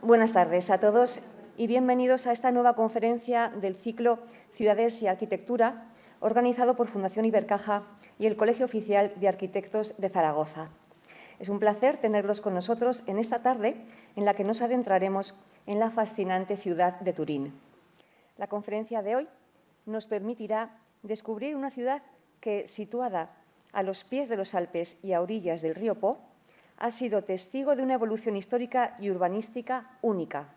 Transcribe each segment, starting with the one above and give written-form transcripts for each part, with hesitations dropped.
Buenas tardes a todos y bienvenidos a esta nueva conferencia del ciclo Ciudades y Arquitectura, organizado por Fundación Ibercaja y el Colegio Oficial de Arquitectos de Zaragoza. Es un placer tenerlos con nosotros en esta tarde en la que nos adentraremos en la fascinante ciudad de Turín. La conferencia de hoy nos permitirá descubrir una ciudad que, situada a los pies de los Alpes y a orillas del río Po, ha sido testigo de una evolución histórica y urbanística única.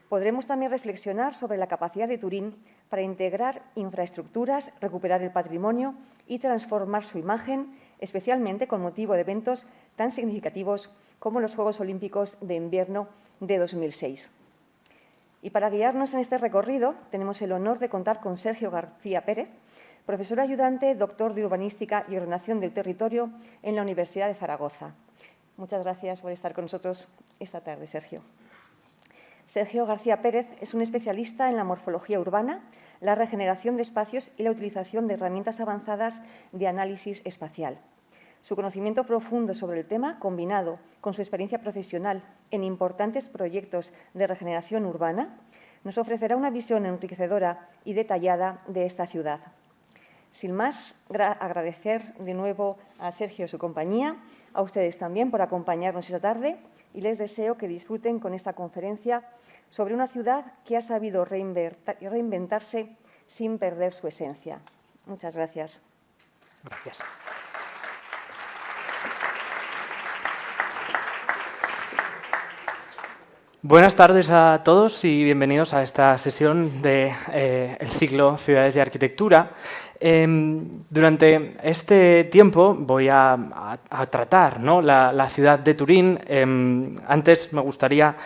Podremos también reflexionar sobre la capacidad de Turín para integrar infraestructuras, recuperar el patrimonio y transformar su imagen, especialmente con motivo de eventos tan significativos como los Juegos Olímpicos de Invierno de 2006. Y para guiarnos en este recorrido, tenemos el honor de contar con Sergio García Pérez, profesor ayudante, doctor de Urbanística y Ordenación del Territorio en la Universidad de Zaragoza. Muchas gracias por estar con nosotros esta tarde, Sergio. Sergio García Pérez es un especialista en la morfología urbana, la regeneración de espacios y la utilización de herramientas avanzadas de análisis espacial. Su conocimiento profundo sobre el tema, combinado con su experiencia profesional en importantes proyectos de regeneración urbana, nos ofrecerá una visión enriquecedora y detallada de esta ciudad. Sin más, agradecer de nuevo a Sergio su compañía, a ustedes también por acompañarnos esta tarde y les deseo que disfruten con esta conferencia sobre una ciudad que ha sabido reinventarse sin perder su esencia. Muchas gracias. Gracias. Buenas tardes a todos y bienvenidos a esta sesión del ciclo Ciudades y Arquitectura. Durante este tiempo voy a tratar, ¿no?, la ciudad de Turín. Antes me gustaría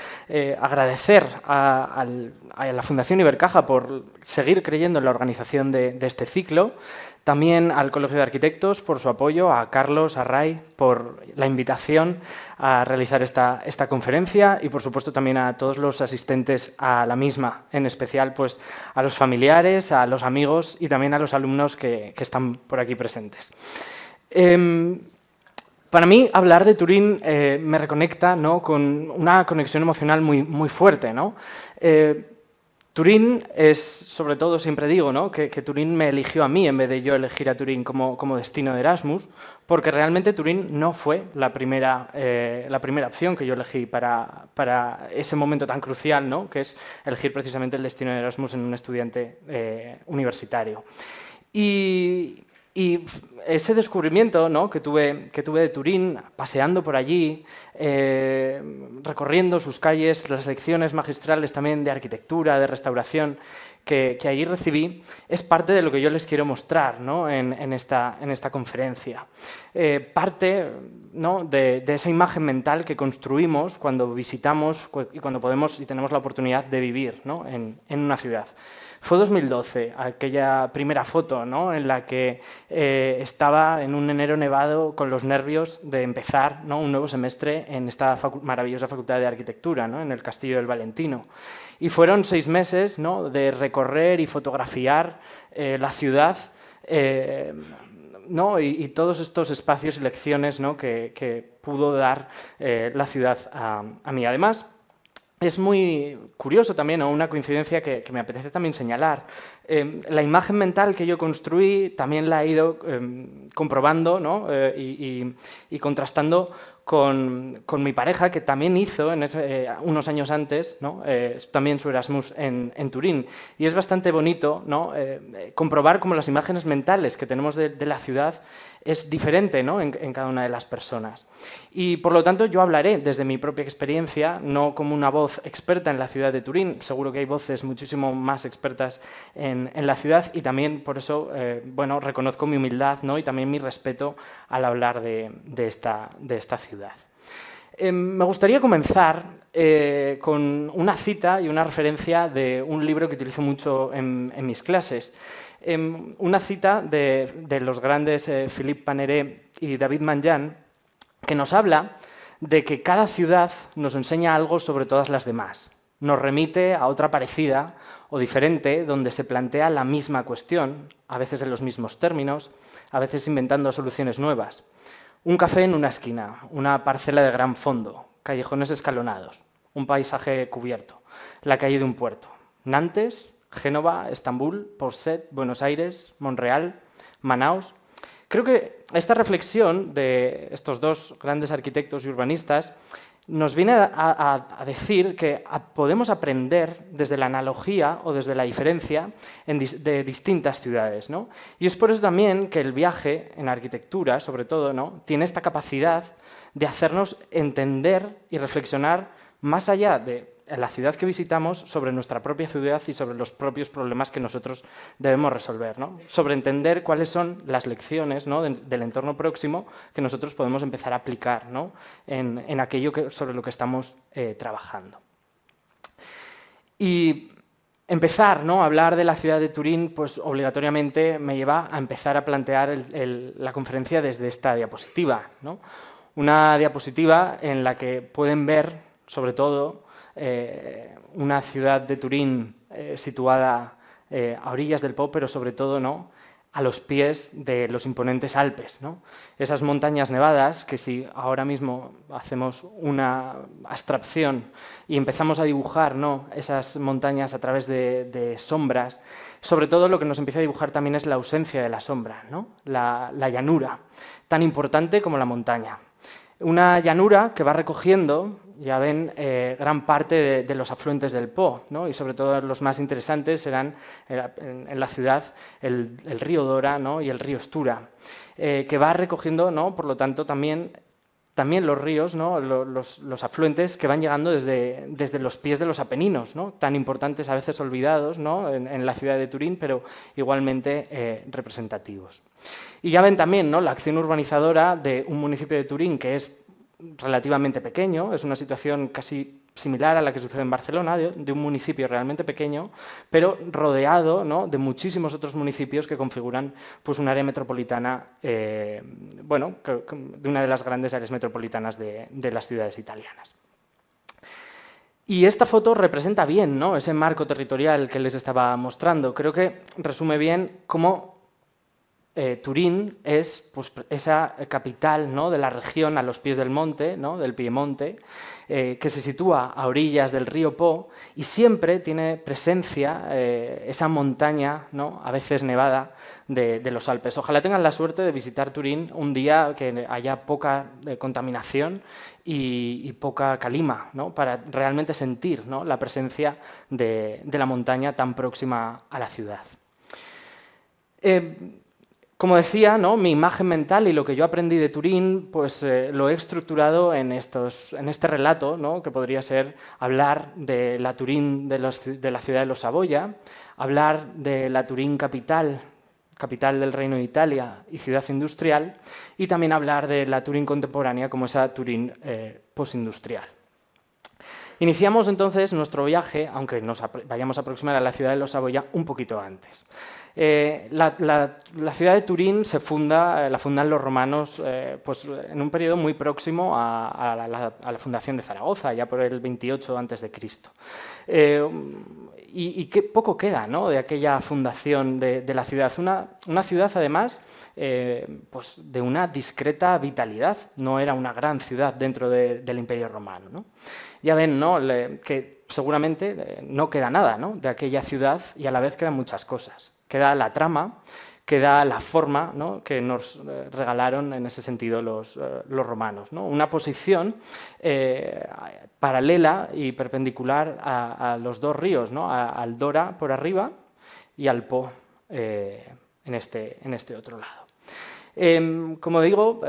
agradecer a la Fundación Ibercaja por seguir creyendo en la organización de este ciclo. También al Colegio de Arquitectos por su apoyo, a Carlos, a Ray por la invitación a realizar esta conferencia y, por supuesto, también a todos los asistentes a la misma, en especial pues, a los familiares, a los amigos y también a los alumnos que están por aquí presentes. Para mí, hablar de Turín me reconecta, ¿no?, con una conexión emocional muy fuerte, ¿no? Turín es, sobre todo, siempre digo, ¿no?, que Turín me eligió a mí en vez de yo elegir a Turín como destino de Erasmus, porque realmente Turín no fue la primera opción que yo elegí para ese momento tan crucial, ¿no?, que es elegir precisamente el destino de Erasmus en un estudiante universitario. Y ese descubrimiento, ¿no?, que tuve de Turín, paseando por allí, recorriendo sus calles, las lecciones magistrales también de arquitectura, de restauración, que allí recibí, es parte de lo que yo les quiero mostrar, ¿no?, en esta conferencia. Parte, ¿no?, de esa imagen mental que construimos cuando visitamos y cuando podemos y tenemos la oportunidad de vivir, ¿no?, en una ciudad. Fue 2012, aquella primera foto, ¿no?, en la que estaba en un enero nevado con los nervios de empezar, ¿no?, un nuevo semestre en esta maravillosa Facultad de Arquitectura, ¿no?, en el Castillo del Valentino. Y fueron 6 meses, ¿no?, de recorrer y fotografiar la ciudad, ¿no?, y todos estos espacios y lecciones, ¿no?, que pudo dar la ciudad a mí. Además, es muy curioso también, o una coincidencia que me apetece también señalar. La imagen mental que yo construí también la he ido comprobando, ¿no?, y contrastando con mi pareja, que también hizo unos años antes, ¿no?, también su Erasmus en Turín. Y es bastante bonito, ¿no?, comprobar cómo las imágenes mentales que tenemos de la ciudad es diferente, ¿no?, en cada una de las personas. Y por lo tanto yo hablaré desde mi propia experiencia, no como una voz experta en la ciudad de Turín. Seguro que hay voces muchísimo más expertas en la ciudad y también por eso bueno, reconozco mi humildad, ¿no?, y también mi respeto al hablar de esta ciudad. Me gustaría comenzar con una cita y una referencia de un libro que utilizo mucho en mis clases. Una cita de los grandes Philippe Panéret y David Manjan, que nos habla de que cada ciudad nos enseña algo sobre todas las demás. Nos remite a otra parecida o diferente, donde se plantea la misma cuestión, a veces en los mismos términos, a veces inventando soluciones nuevas. Un café en una esquina, una parcela de gran fondo, callejones escalonados. un paisaje cubierto, la calle de un puerto. Nantes, Génova, Estambul, Port-Said, Buenos Aires, Montreal, Manaus. Creo que esta reflexión de estos dos grandes arquitectos y urbanistas nos viene a decir que podemos aprender desde la analogía o desde la diferencia de distintas ciudades, ¿no? Y es por eso también que el viaje en arquitectura, sobre todo, ¿no?, tiene esta capacidad de hacernos entender y reflexionar más allá de la ciudad que visitamos, sobre nuestra propia ciudad y sobre los propios problemas que nosotros debemos resolver, ¿no? Sobre entender cuáles son las lecciones, ¿no?, del entorno próximo que nosotros podemos empezar a aplicar, ¿no?, en aquello sobre lo que estamos trabajando. Y empezar, ¿no?, a hablar de la ciudad de Turín, pues obligatoriamente me lleva a empezar a plantear la conferencia desde esta diapositiva, ¿no? Una diapositiva en la que pueden ver, sobre todo, una ciudad de Turín situada a orillas del Po, pero sobre todo, ¿no?, a los pies de los imponentes Alpes, ¿no? Esas montañas nevadas que, si ahora mismo hacemos una abstracción y empezamos a dibujar, ¿no?, esas montañas a través de sombras, sobre todo lo que nos empieza a dibujar también es la ausencia de la sombra, ¿no?, la llanura, tan importante como la montaña. Una llanura que va recogiendo, ya ven, gran parte de los afluentes del Po, ¿no?, y sobre todo los más interesantes serán en la ciudad el río Dora, ¿no?, y el río Stura, que va recogiendo, ¿no?, por lo tanto, también los ríos, ¿no?, los afluentes que van llegando desde los pies de los Apeninos, ¿no?, tan importantes, a veces olvidados, ¿no?, en la ciudad de Turín, pero igualmente representativos. Y ya ven también, ¿no?, la acción urbanizadora de un municipio de Turín que es relativamente pequeño, es una situación casi similar a la que sucede en Barcelona, de un municipio realmente pequeño, pero rodeado, ¿no?, de muchísimos otros municipios que configuran, pues, un área metropolitana, bueno, de una de las grandes áreas metropolitanas de las ciudades italianas. Y esta foto representa bien, ¿no?, ese marco territorial que les estaba mostrando. Creo que resume bien cómo Turín es, pues, esa capital, ¿no?, de la región a los pies del monte, ¿no?, del Piemonte, que se sitúa a orillas del río Po y siempre tiene presencia esa montaña, ¿no?, a veces nevada, de los Alpes. Ojalá tengan la suerte de visitar Turín un día que haya poca contaminación y poca calima, ¿no?, para realmente sentir, ¿no?, la presencia de la montaña tan próxima a la ciudad. Como decía, ¿no?, mi imagen mental y lo que yo aprendí de Turín, pues lo he estructurado en este relato, ¿no?, que podría ser hablar de la Turín de la ciudad de los Saboya, hablar de la Turín capital del Reino de Italia y ciudad industrial, y también hablar de la Turín contemporánea como esa Turín postindustrial. Iniciamos entonces nuestro viaje, aunque nos vayamos a aproximar a la ciudad de los Saboya un poquito antes. La ciudad de Turín la fundan los romanos pues, en un periodo muy próximo a la fundación de Zaragoza, ya por el 28 a.C. Y qué poco queda, ¿no?, de aquella fundación de la ciudad. Una ciudad, además, pues de una discreta vitalidad. No era una gran ciudad dentro del Imperio Romano, ¿no? Ya ven, ¿no?, que seguramente no queda nada, ¿no?, de aquella ciudad, y a la vez quedan muchas cosas. Queda la trama, queda la forma, ¿no?, que nos regalaron en ese sentido los romanos, ¿no?, una posición paralela y perpendicular a los dos ríos, ¿no?, al Dora por arriba y al Po en este otro lado. Como digo,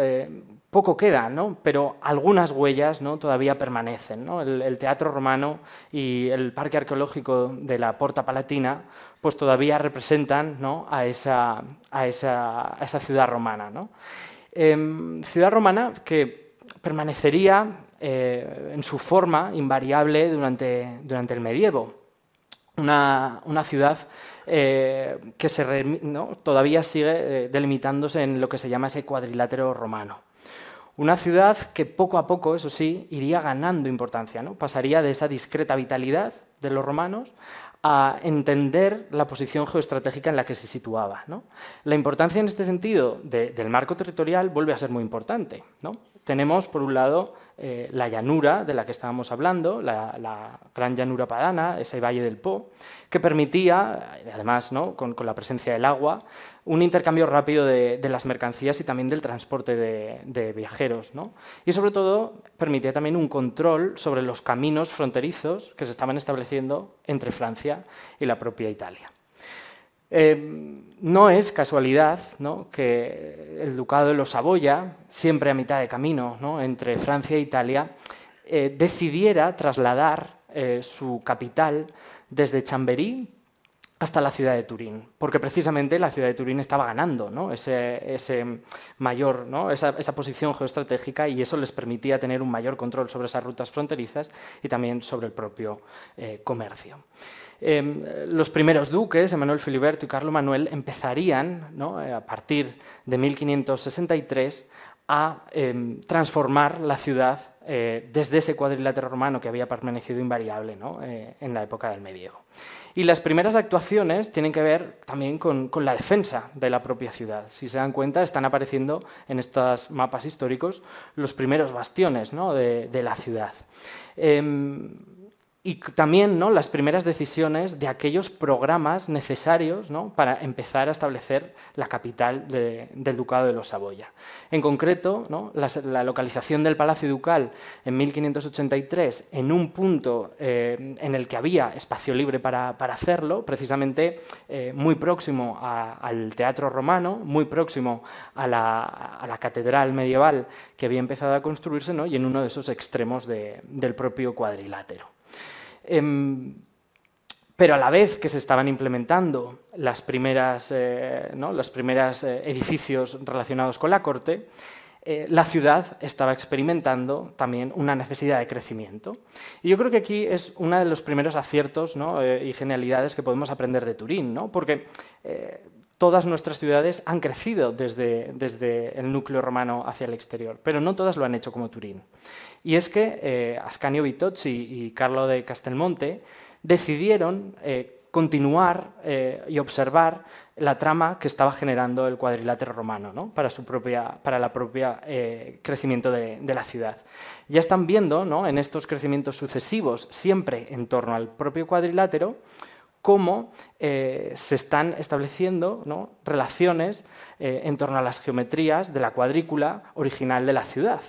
poco queda, ¿no?, pero algunas huellas, ¿no?, todavía permanecen, ¿no? El teatro romano y el parque arqueológico de la Porta Palatina, pues todavía representan, ¿no?, a esa ciudad romana, ¿no? Ciudad romana que permanecería en su forma invariable durante el medievo. Una ciudad que todavía sigue delimitándose en lo que se llama ese cuadrilátero romano. Una ciudad que poco a poco, eso sí, iría ganando importancia, ¿no? Pasaría de esa discreta vitalidad de los romanos a entender la posición geoestratégica en la que se situaba, ¿no? La importancia en este sentido del marco territorial vuelve a ser muy importante, ¿no? Tenemos, por un lado, la llanura de la que estábamos hablando, la gran llanura padana, ese valle del Po, que permitía, además, ¿no?, con la presencia del agua, un intercambio rápido de las mercancías y también del transporte de viajeros, ¿no? Y sobre todo permitía también un control sobre los caminos fronterizos que se estaban estableciendo entre Francia y la propia Italia. No es casualidad, ¿no?, que el ducado de los Saboya, siempre a mitad de camino, ¿no?, entre Francia e Italia, decidiera trasladar su capital desde Chamberí hasta la ciudad de Turín, porque precisamente la ciudad de Turín estaba ganando, ¿no?, esa posición geoestratégica, y eso les permitía tener un mayor control sobre esas rutas fronterizas y también sobre el propio comercio. Los primeros duques, Emmanuel Filiberto y Carlo Manuel, empezarían, ¿no?, a partir de 1563 a transformar la ciudad desde ese cuadrilátero romano que había permanecido invariable, ¿no?, en la época del medievo. Y las primeras actuaciones tienen que ver también con la defensa de la propia ciudad. Si se dan cuenta, están apareciendo en estos mapas históricos los primeros bastiones, ¿no?, de la ciudad. Y también, ¿no?, las primeras decisiones de aquellos programas necesarios, ¿no?, para empezar a establecer la capital del Ducado de los Saboya. En concreto, ¿no?, la localización del Palacio Ducal en 1583 en un punto en el que había espacio libre para hacerlo, precisamente muy próximo al Teatro Romano, muy próximo a la catedral medieval que había empezado a construirse, ¿no?, y en uno de esos extremos del propio cuadrilátero. Pero a la vez que se estaban implementando los primeros edificios relacionados con la corte, la ciudad estaba experimentando también una necesidad de crecimiento. Y yo creo que aquí es uno de los primeros aciertos, ¿no?, y genialidades que podemos aprender de Turín, ¿no?, porque todas nuestras ciudades han crecido desde el núcleo romano hacia el exterior, pero no todas lo han hecho como Turín. Y es que Ascanio Vitozzi y Carlo de Castelmonte decidieron continuar y observar la trama que estaba generando el cuadrilátero romano, ¿no?, para el propio crecimiento de la ciudad. Ya están viendo, ¿no?, en estos crecimientos sucesivos, siempre en torno al propio cuadrilátero, cómo se están estableciendo, ¿no?, relaciones en torno a las geometrías de la cuadrícula original de la ciudad.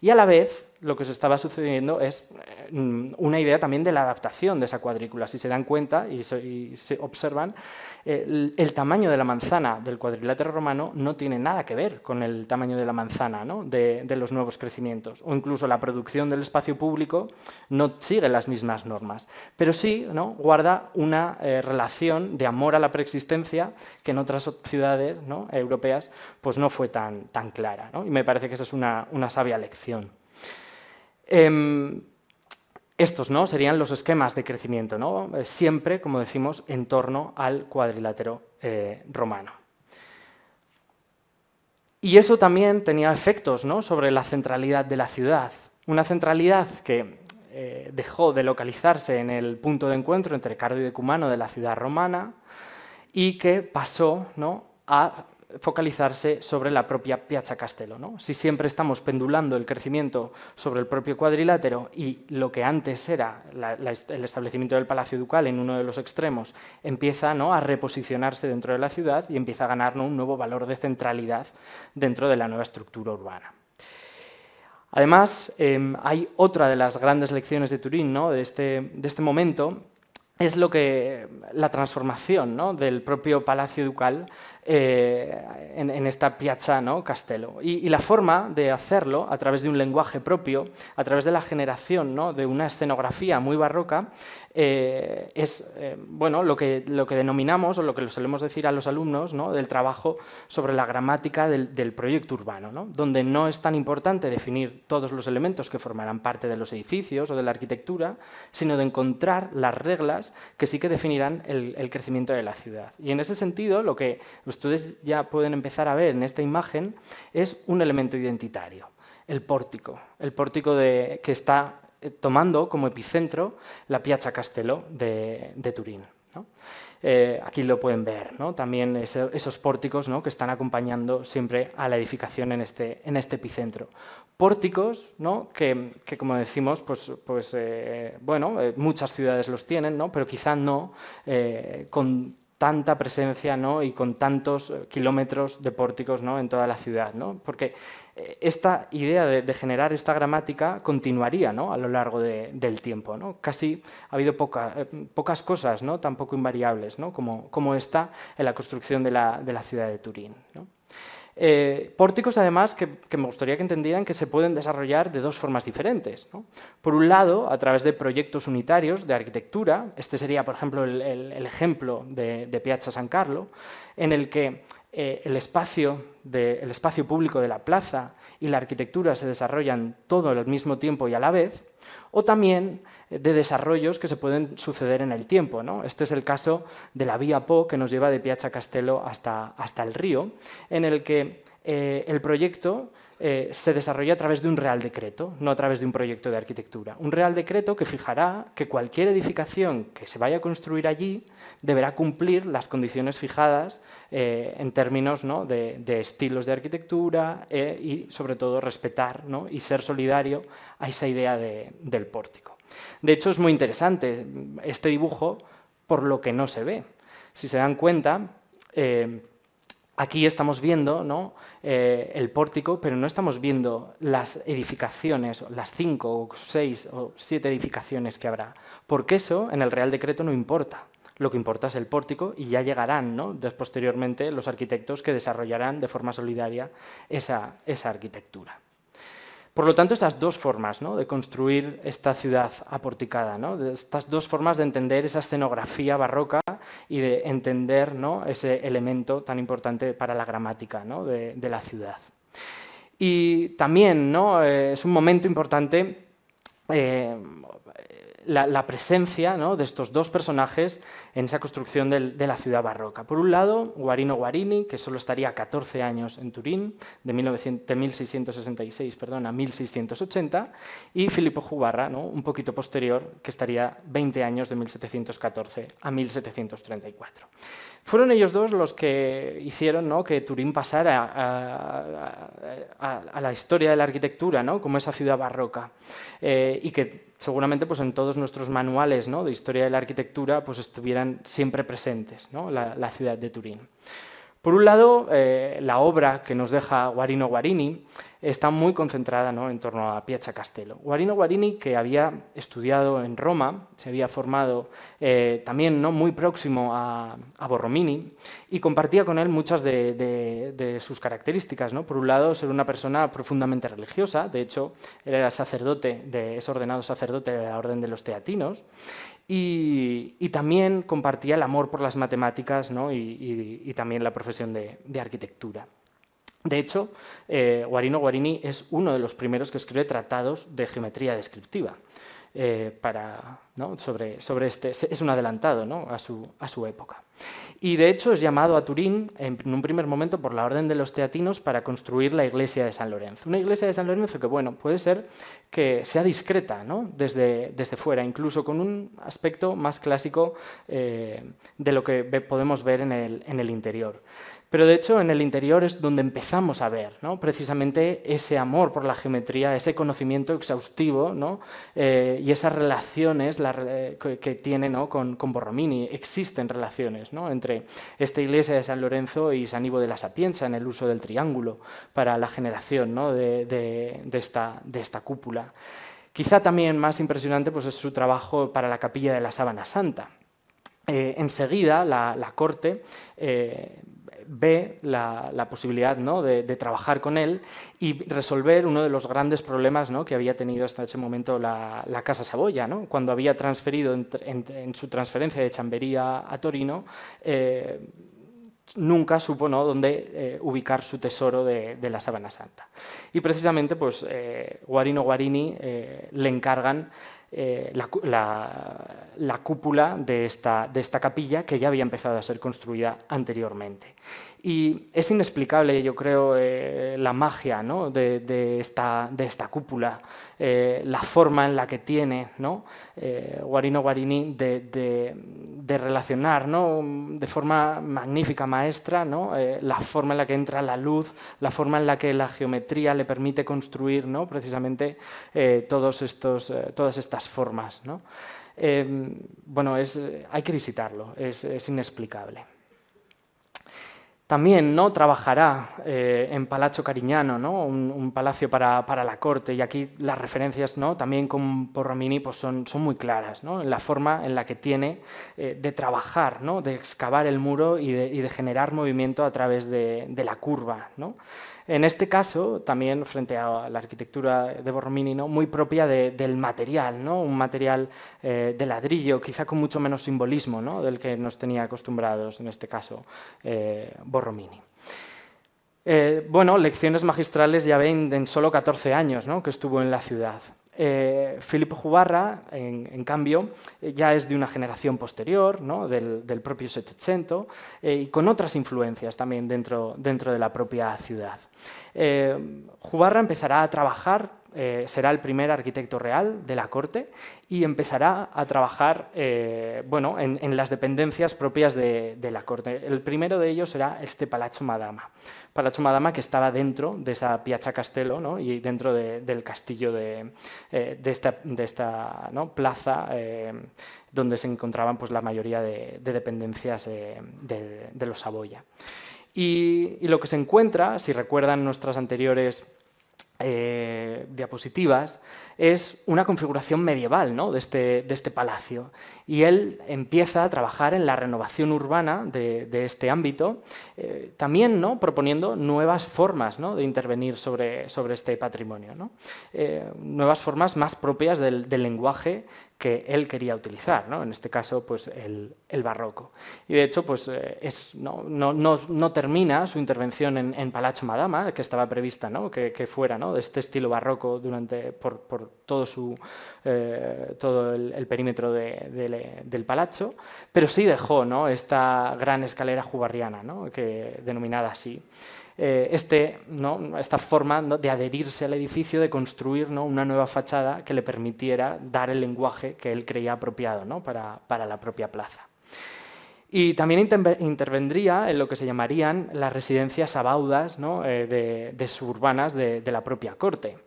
Y a la vez, lo que se estaba sucediendo es una idea también de la adaptación de esa cuadrícula. Si se dan cuenta y se observan, el tamaño de la manzana del cuadrilátero romano no tiene nada que ver con el tamaño de la manzana, ¿no?, de los nuevos crecimientos. O incluso la producción del espacio público no sigue las mismas normas. Pero sí, ¿no?, guarda una relación de amor a la preexistencia que en otras ciudades, ¿no?, europeas pues no fue tan clara, ¿no? Y me parece que esa es una sabia lección. Estos, ¿no?, serían los esquemas de crecimiento, ¿no?, siempre, como decimos, en torno al cuadrilátero romano. Y eso también tenía efectos, ¿no?, sobre la centralidad de la ciudad. Una centralidad que dejó de localizarse en el punto de encuentro entre Cardo y Decumano de la ciudad romana y que pasó, ¿no?, a focalizarse sobre la propia Piazza Castello, ¿no? Si siempre estamos pendulando el crecimiento sobre el propio cuadrilátero y lo que antes era el establecimiento del Palacio Ducal en uno de los extremos empieza, ¿no?, a reposicionarse dentro de la ciudad y empieza a ganar, ¿no?, un nuevo valor de centralidad dentro de la nueva estructura urbana. Además, hay otra de las grandes lecciones de Turín, ¿no?, de este momento, es la transformación, ¿no?, del propio Palacio Ducal en esta Piazza, ¿no?, Castello. Y la forma de hacerlo, a través de un lenguaje propio, a través de la generación, ¿no?, de una escenografía muy barroca, es bueno, lo que denominamos, o lo que lo solemos decir a los alumnos, ¿no?, del trabajo sobre la gramática del proyecto urbano, ¿no?, donde no es tan importante definir todos los elementos que formarán parte de los edificios o de la arquitectura, sino de encontrar las reglas que sí que definirán el crecimiento de la ciudad. Y en ese sentido, lo que ustedes ya pueden empezar a ver en esta imagen es un elemento identitario, el pórtico que está tomando como epicentro la Piazza Castello de Turín, ¿no? aquí lo pueden ver, ¿no? También esos pórticos, ¿no?, que están acompañando siempre a la edificación en este epicentro. Pórticos, ¿no?, que como decimos, bueno, muchas ciudades los tienen, ¿no?, pero quizá no con tanta presencia, ¿no?, y con tantos kilómetros de pórticos, ¿no?, en toda la ciudad, ¿no?, porque esta idea de generar esta gramática continuaría, ¿no?, a lo largo del tiempo, ¿no? Casi ha habido pocas cosas, ¿no?, tan poco invariables, ¿no?, como esta en la construcción de la ciudad de Turín, ¿no? Pórticos, además, que me gustaría que entendieran que se pueden desarrollar de dos formas diferentes, ¿no? Por un lado, a través de proyectos unitarios de arquitectura. Este sería, por ejemplo, el ejemplo de Piazza San Carlo, en el que el espacio público de la plaza y la arquitectura se desarrollan todo al mismo tiempo y a la vez, o también de desarrollos que se pueden suceder en el tiempo, ¿no? Este es el caso de la Vía Po, que nos lleva de Piazza Castello hasta el río, en el que el proyecto se desarrolla a través de un real decreto, no a través de un proyecto de arquitectura. Un real decreto que fijará que cualquier edificación que se vaya a construir allí deberá cumplir las condiciones fijadas en términos, ¿no?, de estilos de arquitectura y, sobre todo, respetar, ¿no?, y ser solidario a esa idea del pórtico. De hecho, es muy interesante este dibujo por lo que no se ve. Si se dan cuenta, aquí estamos viendo, ¿no?, el pórtico, pero no estamos viendo las edificaciones, las 5 o 6 o 7 edificaciones que habrá, porque eso en el Real Decreto no importa. Lo que importa es el pórtico y ya llegarán, ¿no?, posteriormente los arquitectos que desarrollarán de forma solidaria esa arquitectura. Por lo tanto, estas dos formas, ¿no?, de construir esta ciudad aporticada, ¿no?, estas dos formas de entender esa escenografía barroca y de entender, ¿no?, ese elemento tan importante para la gramática, ¿no?, de la ciudad. Y también, ¿no?, es un momento importante la presencia, ¿no?, de estos dos personajes en esa construcción de la ciudad barroca. Por un lado, Guarino Guarini, que solo estaría 14 años en Turín, de 1666 a 1680, y Filippo Juvarra, ¿no?, un poquito posterior, que estaría 20 años, de 1714 a 1734. Fueron ellos dos los que hicieron, ¿no?, que Turín pasara a la historia de la arquitectura, ¿no?, como esa ciudad barroca, y que seguramente pues, en todos nuestros manuales, ¿no?, de historia de la arquitectura pues, estuvieran siempre presentes, ¿no?, la ciudad de Turín. Por un lado, la obra que nos deja Guarino Guarini está muy concentrada, ¿no?, en torno a Piazza Castello. Guarino Guarini, que había estudiado en Roma, se había formado también, ¿no?, muy próximo a Borromini, y compartía con él muchas de sus características, ¿no? Por un lado, ser una persona profundamente religiosa. De hecho, él era es ordenado sacerdote de la Orden de los Teatinos, y también compartía el amor por las matemáticas, ¿no?, y también la profesión de arquitectura. De hecho, Guarino Guarini es uno de los primeros que escribe tratados de geometría descriptiva. ¿No?, es un adelantado, ¿no?, a su época. Y de hecho es llamado a Turín en un primer momento por la Orden de los Teatinos para construir la iglesia de San Lorenzo. Una iglesia de San Lorenzo que, bueno, puede ser que sea discreta, ¿no?, desde fuera, incluso con un aspecto más clásico de lo que podemos ver en el interior. Pero de hecho en el interior es donde empezamos a ver, ¿no?, precisamente ese amor por la geometría, ese conocimiento exhaustivo, ¿no?, y esas relaciones que tiene, ¿no?, con Borromini. Existen relaciones, ¿no?, entre esta iglesia de San Lorenzo y San Ivo de la Sapienza en el uso del triángulo para la generación, ¿no?, de esta cúpula. Quizá también más impresionante pues, es su trabajo para la capilla de la Sábana Santa. Enseguida la corte ve la posibilidad, ¿no?, de trabajar con él y resolver uno de los grandes problemas, ¿no?, que había tenido hasta ese momento la Casa Saboya, ¿no?, cuando había transferido en su transferencia de Chambería a Torino. Nunca supo, ¿no?, dónde ubicar su tesoro de la Sábana Santa. Y precisamente pues, Guarino Guarini le encargan la cúpula de esta capilla, que ya había empezado a ser construida anteriormente. Y es inexplicable, yo creo, la magia, ¿no?, de esta cúpula, la forma en la que tiene, ¿no?, Guarino Guarini de relacionar, ¿no?, de forma magnífica, maestra, ¿no?, la forma en la que entra la luz, la forma en la que la geometría le permite construir, ¿no?, precisamente todas estas formas, ¿no? Bueno, hay que visitarlo, es inexplicable. También, ¿no?, trabajará en Palazzo Carignano, ¿no?, un palacio para la corte, y aquí las referencias, ¿no?, también con Borromini pues son muy claras, ¿no?, en la forma en la que tiene de trabajar, ¿no?, de excavar el muro y de generar movimiento a través de la curva, ¿no? En este caso, también frente a la arquitectura de Borromini, ¿no?, muy propia del material, ¿no?, un material de ladrillo, quizá con mucho menos simbolismo, ¿no?, del que nos tenía acostumbrados, en este caso, Borromini. Bueno, lecciones magistrales ya ven en solo 14 años, ¿no?, que estuvo en la ciudad. Filippo Juvarra, en cambio, ya es de una generación posterior, ¿no?, del propio Settecento, y con otras influencias también dentro de la propia ciudad. Juvarra empezará a trabajar, será el primer arquitecto real de la corte y empezará a trabajar bueno, en las dependencias propias de la corte. El primero de ellos será este Palazzo Madama. Palazzo Madama, que estaba dentro de esa Piazza Castello, ¿no?, y dentro del castillo de esta ¿no?, plaza donde se encontraban pues, la mayoría de dependencias de los Saboya. Y lo que se encuentra, si recuerdan nuestras anteriores diapositivas, es una configuración medieval, ¿no?, de este palacio. Y él empieza a trabajar en la renovación urbana de este ámbito, también, ¿no?, proponiendo nuevas formas, ¿no?, de intervenir sobre este patrimonio, ¿no? Nuevas formas más propias del lenguaje que él quería utilizar, ¿no?, en este caso pues, el barroco. Y de hecho pues, no termina su intervención en Palazzo Madama, que estaba prevista, ¿no?, que fuera, ¿no?, de este estilo barroco por todo el perímetro del palazzo, pero sí dejó, ¿no?, esta gran escalera juvarriana, ¿no?, denominada así. Esta forma, ¿no?, de adherirse al edificio, de construir, ¿no?, una nueva fachada que le permitiera dar el lenguaje que él creía apropiado, ¿no?, para la propia plaza. Y también intervendría en lo que se llamarían las residencias abaudas, ¿no?, de suburbanas de la propia corte.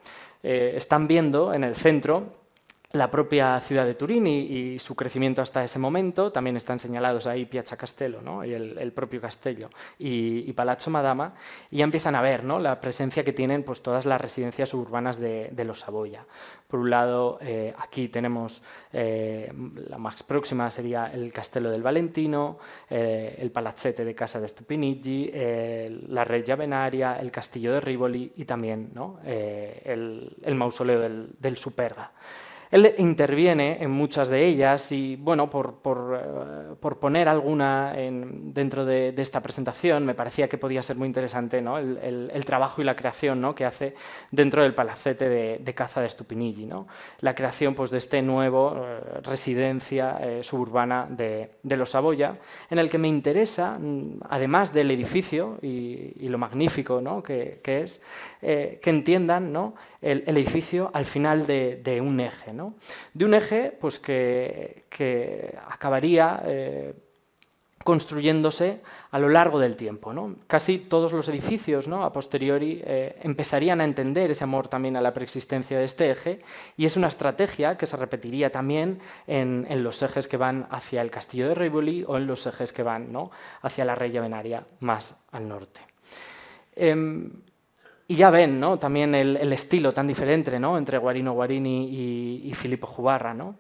Están viendo en el centro la propia ciudad de Turín y su crecimiento hasta ese momento. También están señalados ahí Piazza Castello, ¿no?, y el propio Castello y Palazzo Madama, y ya empiezan a ver, ¿no?, la presencia que tienen pues, todas las residencias urbanas de los Saboya. Por un lado, aquí tenemos la más próxima sería el Castello del Valentino, el Palazzete de Casa de Stupinigi, la Regia Venaria, el Castillo de Rivoli y también, ¿no?, el mausoleo del Superga. Él interviene en muchas de ellas y, bueno, por poner alguna dentro de esta presentación, me parecía que podía ser muy interesante, ¿no?, el trabajo y la creación, ¿no?, que hace dentro del palacete de Casa de Stupinigi, ¿no?, la creación pues, de este nuevo residencia suburbana de los Saboya, en el que me interesa, además del edificio y lo magnífico, ¿no?, que es, que entiendan, ¿no?, el edificio al final de un eje, ¿no?, de un eje pues, que acabaría construyéndose a lo largo del tiempo, ¿no? Casi todos los edificios, ¿no?, a posteriori empezarían a entender ese amor también a la preexistencia de este eje, y es una estrategia que se repetiría también en los ejes que van hacia el Castillo de Rivoli o en los ejes que van, ¿no?, hacia la Regia Venaria más al norte. Y ya ven, ¿no?, también el estilo tan diferente, ¿no?, entre Guarino Guarini y Filippo Juvarra, ¿no?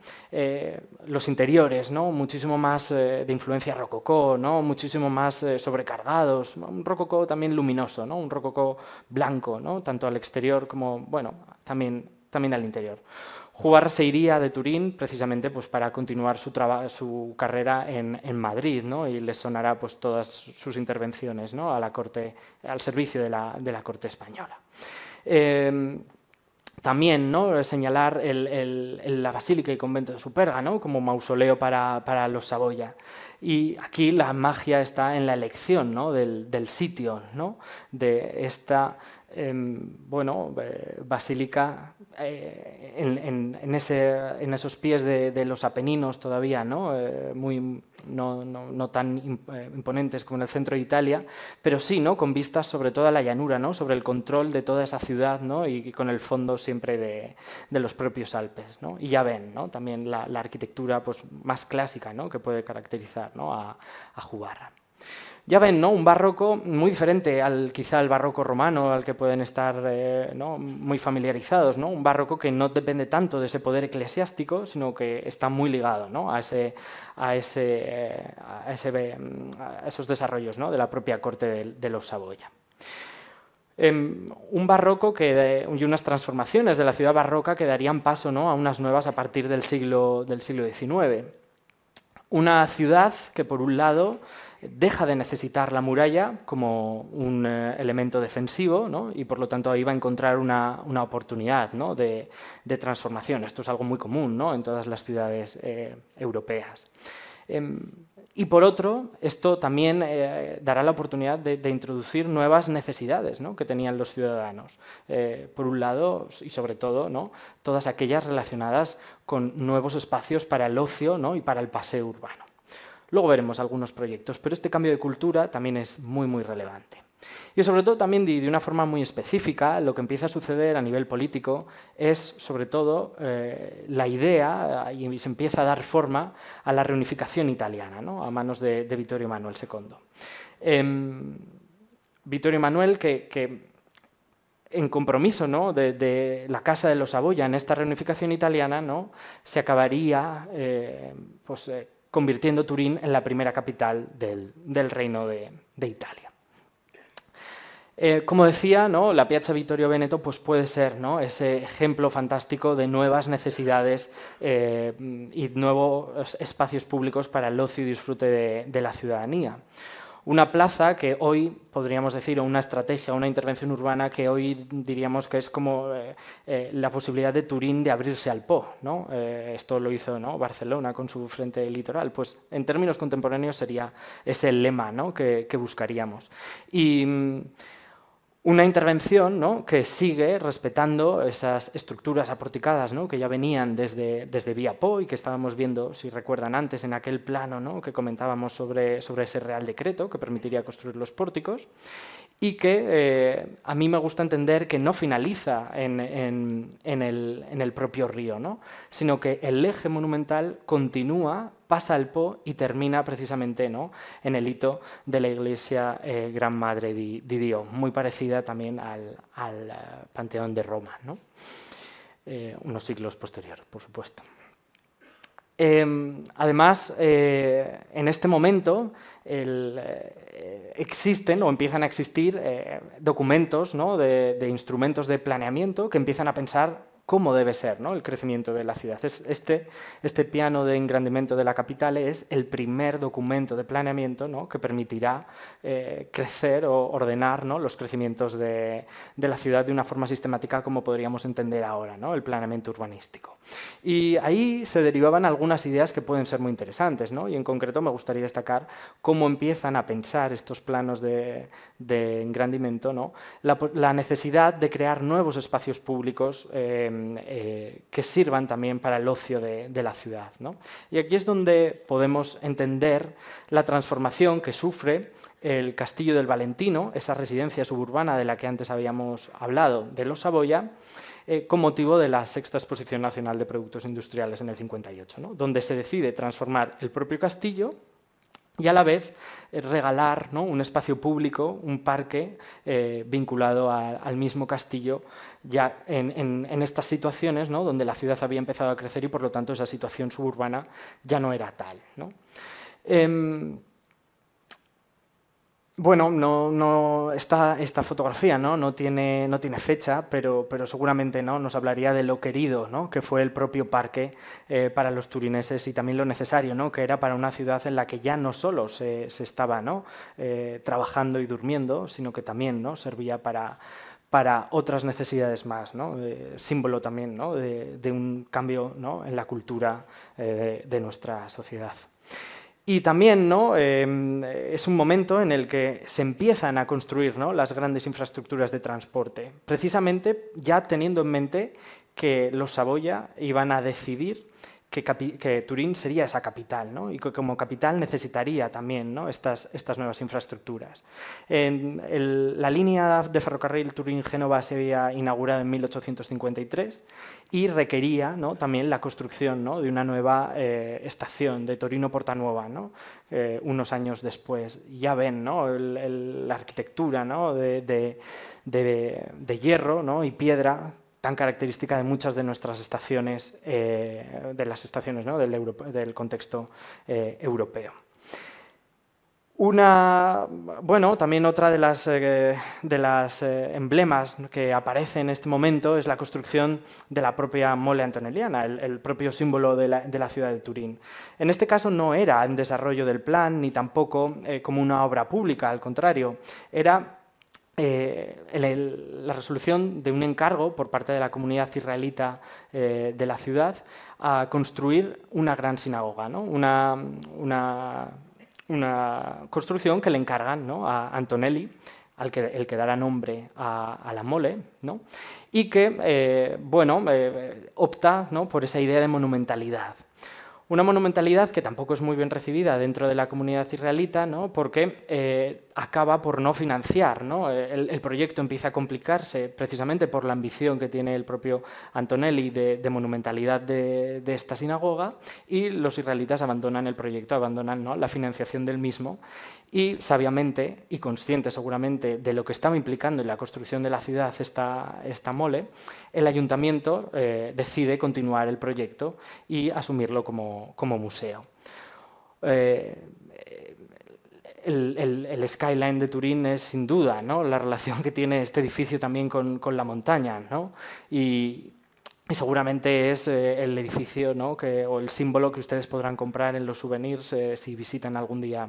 Los interiores, ¿no?, muchísimo más de influencia rococó, ¿no?, muchísimo más sobrecargados, un rococó también luminoso, ¿no?, un rococó blanco, ¿no?, tanto al exterior como, bueno, también al interior. Juvarra se iría de Turín precisamente pues, para continuar su carrera en Madrid, ¿no?, y le sonará pues, todas sus intervenciones, ¿no?, a la corte, al servicio de la corte española. También, ¿no?, señalar la Basílica y Convento de Superga, ¿no?, como mausoleo para los Saboya. Y aquí la magia está en la elección, ¿no?, del sitio, ¿no?, de esta basílica en esos pies de los Apeninos todavía, ¿no?, no tan imponentes como en el centro de Italia, pero sí, ¿no?, con vistas sobre toda la llanura, ¿no?, sobre el control de toda esa ciudad, ¿no?, y con el fondo siempre de los propios Alpes, ¿no? Y ya ven, ¿no?, también la arquitectura pues, más clásica, ¿no?, que puede caracterizar, ¿no?, a Jubarra. Ya ven, ¿no?, un barroco muy diferente quizá al barroco romano, al que pueden estar ¿no?, muy familiarizados, ¿no? Un barroco que no depende tanto de ese poder eclesiástico, sino que está muy ligado, ¿no?, a esos desarrollos, ¿no?, de la propia corte de los Saboya. Un barroco y unas transformaciones de la ciudad barroca que darían paso, ¿no?, a unas nuevas a partir del siglo XIX. Una ciudad que, por un lado, deja de necesitar la muralla como un elemento defensivo, ¿no?, y por lo tanto ahí va a encontrar una oportunidad, ¿no?, de transformación. Esto es algo muy común, ¿no?, en todas las ciudades europeas. Y por otro, esto también dará la oportunidad de introducir nuevas necesidades, ¿no?, que tenían los ciudadanos. Por un lado, y sobre todo, ¿no?, todas aquellas relacionadas con nuevos espacios para el ocio, ¿no?, y para el paseo urbano. Luego veremos algunos proyectos, pero este cambio de cultura también es muy, muy relevante. Y sobre todo también de una forma muy específica, lo que empieza a suceder a nivel político es sobre todo la idea, y se empieza a dar forma a la reunificación italiana, ¿no?, a manos de Vittorio Emanuele II. Vittorio Emanuele que en compromiso, ¿no?, de la Casa de los Saboya en esta reunificación italiana, ¿no?, se acabaría convirtiendo Turín en la primera capital del Reino de Italia. Como decía, ¿no?, la Piazza Vittorio Veneto pues puede ser, ¿no?, ese ejemplo fantástico de nuevas necesidades y nuevos espacios públicos para el ocio y disfrute de la ciudadanía. Una plaza que hoy podríamos decir, o una estrategia, una intervención urbana que hoy diríamos que es como la posibilidad de Turín de abrirse al Po, ¿no? Esto lo hizo, ¿no?, Barcelona con su frente litoral. Pues en términos contemporáneos sería ese el lema, ¿no?, que buscaríamos. Y una intervención, ¿no?, que sigue respetando esas estructuras aporticadas, ¿no?, que ya venían desde Vía Po y que estábamos viendo, si recuerdan antes, en aquel plano, ¿no?, que comentábamos sobre ese Real Decreto que permitiría construir los pórticos, y que a mí me gusta entender que no finaliza en el propio río, ¿no?, sino que el eje monumental continúa, pasa el Po y termina precisamente, ¿no?, en el hito de la iglesia Gran Madre di Dio, muy parecida también al Panteón de Roma, ¿no?, unos siglos posteriores, por supuesto. Además, en este momento existen o empiezan a existir documentos, ¿no?, de instrumentos de planeamiento que empiezan a pensar cómo debe ser, ¿no?, el crecimiento de la ciudad. Este piano de engrandimiento de la capitale es el primer documento de planeamiento, ¿no?, que permitirá crecer o ordenar, ¿no?, los crecimientos de la ciudad de una forma sistemática como podríamos entender ahora, ¿no?, el planeamiento urbanístico. Y ahí se derivaban algunas ideas que pueden ser muy interesantes, ¿no?, y en concreto me gustaría destacar cómo empiezan a pensar estos planos de engrandimiento, ¿no?, la necesidad de crear nuevos espacios públicos que sirvan también para el ocio de la ciudad, ¿no? Y aquí es donde podemos entender la transformación que sufre el Castillo del Valentino, esa residencia suburbana de la que antes habíamos hablado, de los Saboya, con motivo de la Sexta Exposición Nacional de Productos Industriales en el 58, ¿no?, donde se decide transformar el propio castillo y a la vez regalar, ¿no?, un espacio público, un parque vinculado al mismo castillo, ya en estas situaciones, ¿no?, donde la ciudad había empezado a crecer y por lo tanto esa situación suburbana ya no era tal, ¿no? Bueno, esta fotografía, ¿no?, no tiene fecha, pero seguramente, ¿no?, nos hablaría de lo querido, ¿no?, que fue el propio parque para los turineses y también lo necesario, ¿no?, que era para una ciudad en la que ya no solo se estaba, ¿no?, trabajando y durmiendo, sino que también, ¿no?, servía para otras necesidades más, ¿no?, símbolo también, ¿no?, de un cambio, ¿no?, en la cultura de nuestra sociedad. Y también, ¿no? Es un momento en el que se empiezan a construir, ¿no?, las grandes infraestructuras de transporte, precisamente ya teniendo en mente que los Saboya iban a decidir que Turín sería esa capital, ¿no?, y que como capital necesitaría también, ¿no?, estas nuevas infraestructuras. La línea de ferrocarril Turín-Génova se había inaugurado en 1853 y requería, ¿no?, también la construcción, ¿no?, de una nueva estación de Torino-Portanuova, ¿no?, unos años después. Ya ven, ¿no?, la arquitectura, ¿no?, de hierro, ¿no?, y piedra, tan característica de muchas de nuestras estaciones, de las estaciones, ¿no?, del contexto europeo. También otra de las emblemas que aparece en este momento es la construcción de la propia Mole Antonelliana, el propio símbolo de la ciudad de Turín. En este caso no era en desarrollo del plan ni tampoco como una obra pública, al contrario, era la resolución de un encargo por parte de la comunidad israelita de la ciudad a construir una gran sinagoga, ¿no?, una construcción que le encargan, ¿no?, a Antonelli, el que dará nombre a la Mole, ¿no?, y que opta, ¿no?, por esa idea de monumentalidad. Una monumentalidad que tampoco es muy bien recibida dentro de la comunidad israelita, ¿no?, porque acaba por no financiar, ¿no? El proyecto empieza a complicarse precisamente por la ambición que tiene el propio Antonelli de monumentalidad de esta sinagoga, y los israelitas abandonan el proyecto, abandonan, ¿no?, la financiación del mismo, y sabiamente y consciente seguramente de lo que estaba implicando en la construcción de la ciudad esta Mole, el ayuntamiento decide continuar el proyecto y asumirlo como museo. El skyline de Turín es sin duda, ¿no?, la relación que tiene este edificio también con la montaña, ¿no?, y seguramente es el edificio, ¿no?, o el símbolo que ustedes podrán comprar en los souvenirs si visitan algún día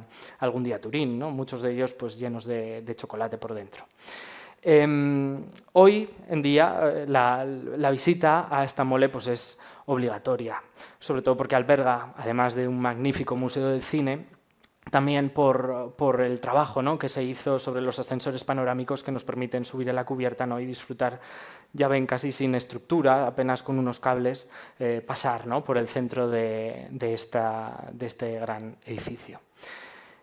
Turín, ¿no?, muchos de ellos pues llenos de chocolate por dentro. Hoy en día la visita a esta Mole pues es obligatoria, sobre todo porque alberga, además de un magnífico museo del cine, también por el trabajo, ¿no?, que se hizo sobre los ascensores panorámicos que nos permiten subir a la cubierta, ¿no?, y disfrutar, ya ven, casi sin estructura, apenas con unos cables, pasar, ¿no?, por el centro de este gran edificio.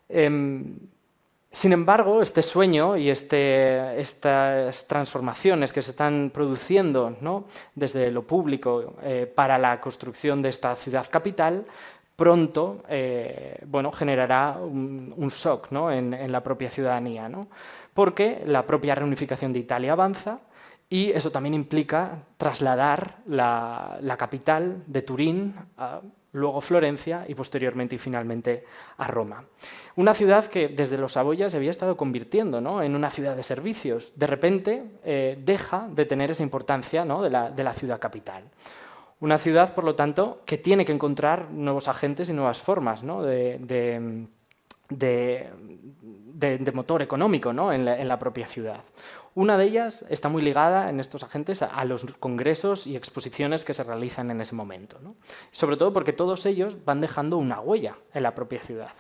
Sin embargo, este sueño y estas transformaciones que se están produciendo, ¿no?, desde lo público para la construcción de esta ciudad capital, pronto generará un shock, ¿no?, en la propia ciudadanía, ¿no?, porque la propia reunificación de Italia avanza y eso también implica trasladar la capital de Turín a luego Florencia y posteriormente y finalmente a Roma. Una ciudad que desde los Saboya se había estado convirtiendo, ¿no?, en una ciudad de servicios. De repente deja de tener esa importancia, ¿no?, de la ciudad capital. Una ciudad, por lo tanto, que tiene que encontrar nuevos agentes y nuevas formas, ¿no?, de motor económico, ¿no?, en la propia ciudad. Una de ellas está muy ligada en estos agentes a los congresos y exposiciones que se realizan en ese momento, ¿no?, sobre todo porque todos ellos van dejando una huella en la propia ciudad.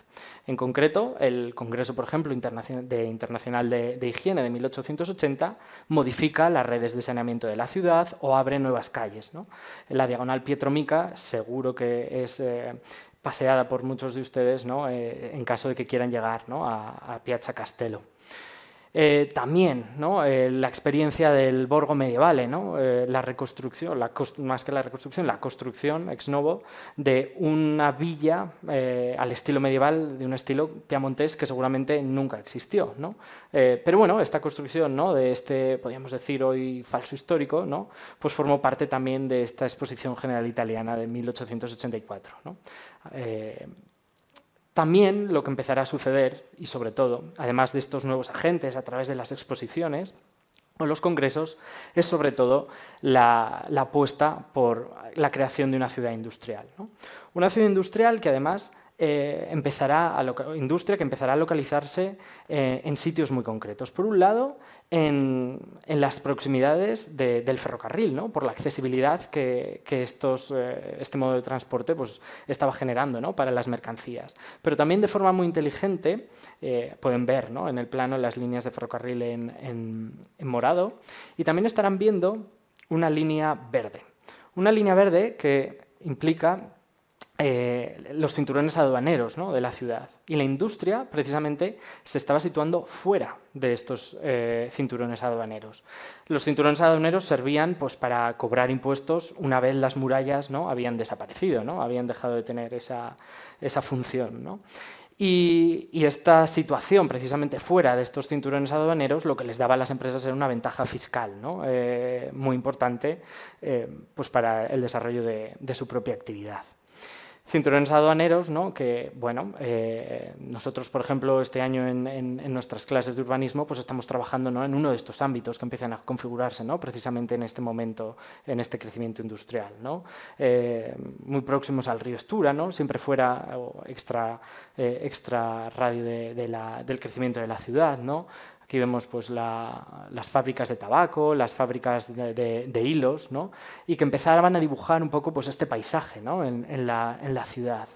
En concreto, el Congreso, por ejemplo, Internacional de Higiene de 1880 modifica las redes de saneamiento de la ciudad o abre nuevas calles, ¿no? En la diagonal Pietromica seguro que es paseada por muchos de ustedes, ¿no?, en caso de que quieran llegar, ¿no?, a Piazza Castello. También, ¿no?, la experiencia del Borgo Medievale, ¿no?, la reconstrucción, más que la reconstrucción, la construcción ex novo de una villa al estilo medieval, de un estilo piamontés que seguramente nunca existió, ¿no? Pero bueno, esta construcción, ¿no?, de este, podríamos decir hoy, falso histórico, ¿no?, pues formó parte también de esta Exposición General Italiana de 1884, ¿no? También lo que empezará a suceder, y sobre todo, además de estos nuevos agentes a través de las exposiciones o los congresos, es sobre todo la apuesta por la creación de una ciudad industrial, ¿no? Una ciudad industrial que además industria que empezará a localizarse en sitios muy concretos. Por un lado, en las proximidades del ferrocarril, ¿no? Por la accesibilidad que este modo de transporte pues, estaba generando, ¿no? Para las mercancías. Pero también de forma muy inteligente, pueden ver, ¿no? En el plano las líneas de ferrocarril en morado, y también estarán viendo una línea verde. Una línea verde que implica los cinturones aduaneros, ¿no? De la ciudad. Y la industria, precisamente, se estaba situando fuera de estos cinturones aduaneros. Los cinturones aduaneros servían pues, para cobrar impuestos una vez las murallas, ¿no? Habían desaparecido, ¿no? Habían dejado de tener esa función, ¿no? Y esta situación, precisamente fuera de estos cinturones aduaneros, lo que les daba a las empresas era una ventaja fiscal, ¿no? Muy importante pues para el desarrollo de su propia actividad. Cinturones aduaneros, ¿no? Que, bueno, nosotros, por ejemplo, este año en nuestras clases de urbanismo pues estamos trabajando, ¿no? En uno de estos ámbitos que empiezan a configurarse, ¿no? Precisamente en este momento, en este crecimiento industrial, ¿no? Muy próximos al río Estura, ¿no? Siempre fuera o extra radio del crecimiento de la ciudad, ¿no? Aquí vemos pues, las fábricas de tabaco, las fábricas de hilos, ¿no? Y que empezaban a dibujar un poco pues, este paisaje, ¿no? en la ciudad.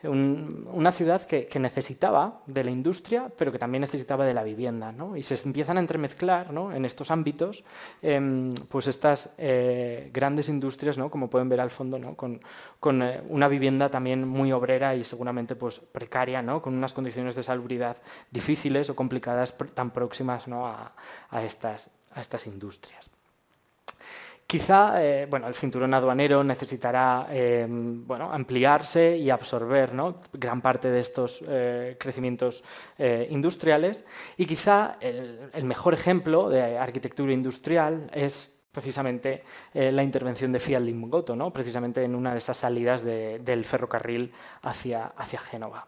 Una ciudad que necesitaba de la industria, pero que también necesitaba de la vivienda, ¿no? Y se empiezan a entremezclar, ¿no? En estos ámbitos pues estas grandes industrias, ¿no? Como pueden ver al fondo, ¿no? Con una vivienda también muy obrera y seguramente pues, precaria, ¿no? Con unas condiciones de salubridad difíciles o complicadas tan próximas, ¿no? a estas industrias. Quizá bueno, el cinturón aduanero necesitará bueno, ampliarse y absorber, ¿no? Gran parte de estos crecimientos industriales, y quizá el mejor ejemplo de arquitectura industrial es precisamente la intervención de Fiat Lingotto, ¿no? Precisamente en una de esas salidas del ferrocarril hacia Génova.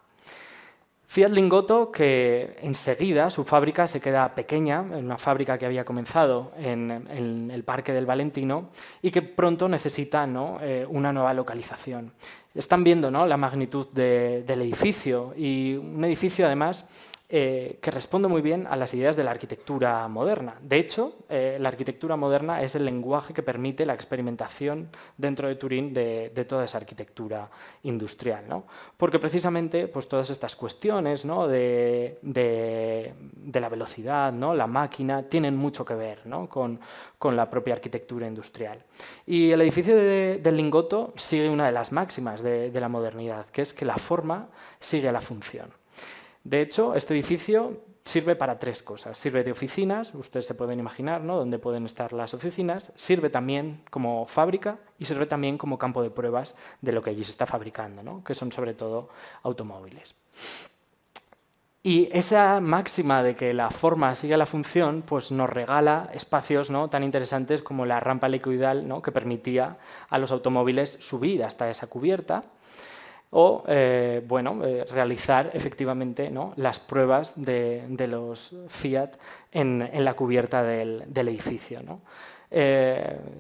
Fiat Lingotto, que enseguida su fábrica se queda pequeña, en una fábrica que había comenzado en el Parque del Valentino y que pronto necesita, ¿no? Una nueva localización. Están viendo, ¿no? La magnitud del edificio, y un edificio además que responde muy bien a las ideas de la arquitectura moderna. De hecho, la arquitectura moderna es el lenguaje que permite la experimentación dentro de Turín de toda esa arquitectura industrial, ¿no? Porque precisamente pues, todas estas cuestiones, ¿no? de la velocidad, ¿no? La máquina, tienen mucho que ver, ¿no? con la propia arquitectura industrial. Y el edificio del Lingotto sigue una de las máximas de la modernidad, que es que la forma sigue a la función. De hecho, este edificio sirve para tres cosas. Sirve de oficinas, ustedes se pueden imaginar, ¿no? Dónde pueden estar las oficinas. Sirve también como fábrica y sirve también como campo de pruebas de lo que allí se está fabricando, ¿no? Que son sobre todo automóviles. Y esa máxima de que la forma sigue la función pues nos regala espacios, ¿no? Tan interesantes como la rampa helicoidal, ¿no? Que permitía a los automóviles subir hasta esa cubierta, o bueno, realizar efectivamente, ¿no? Las pruebas de los Fiat en la cubierta del edificio, ¿no?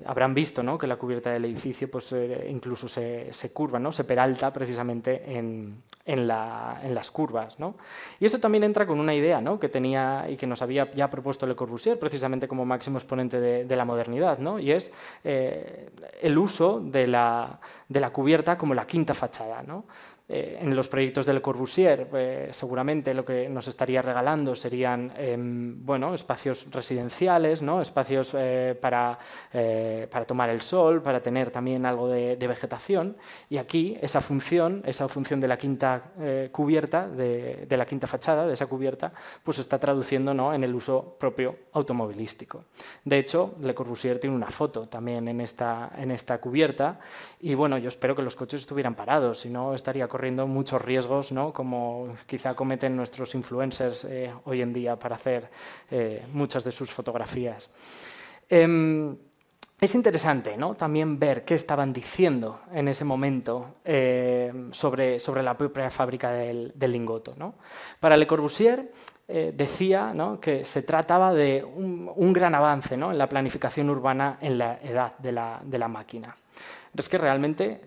Habrán visto, ¿no? Que la cubierta del edificio pues, incluso se curva, ¿no? Se peralta precisamente en las curvas, ¿no? Y esto también entra con una idea, ¿no? Que tenía y que nos había ya propuesto Le Corbusier precisamente como máximo exponente de la modernidad, ¿no? Y es el uso de la cubierta como la quinta fachada, ¿no? En los proyectos de Le Corbusier seguramente lo que nos estaría regalando serían bueno, espacios residenciales, ¿no? Espacios para tomar el sol, para tener también algo de vegetación, y aquí esa función de la quinta cubierta, de la quinta fachada, de esa cubierta, pues se está traduciendo, ¿no? En el uso propio automovilístico. De hecho, Le Corbusier tiene una foto también en esta cubierta, y bueno, yo espero que los coches estuvieran parados, si no estaría corriendo muchos riesgos, ¿no? Como quizá cometen nuestros influencers hoy en día para hacer muchas de sus fotografías. Es interesante, ¿no? También ver qué estaban diciendo en ese momento sobre la propia fábrica del Lingotto, ¿no? Para Le Corbusier decía, ¿no? Que se trataba de un gran avance, ¿no? En la planificación urbana en la edad de la máquina. Es que realmente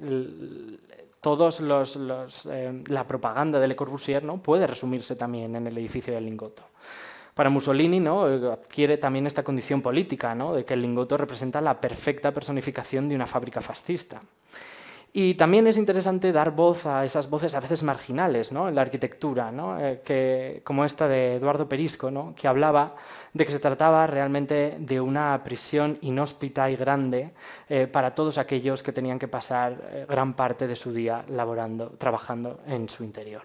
todos la propaganda de Le Corbusier, ¿no?, puede resumirse también en el edificio del Lingotto. Para Mussolini, ¿no?, adquiere también esta condición política, ¿no?, de que el Lingotto representa la perfecta personificación de una fábrica fascista. Y también es interesante dar voz a esas voces a veces marginales, ¿no?, en la arquitectura, ¿no?, como esta de Eduardo Perisco, ¿no?, que hablaba de que se trataba realmente de una prisión inhóspita y grande para todos aquellos que tenían que pasar gran parte de su día trabajando en su interior.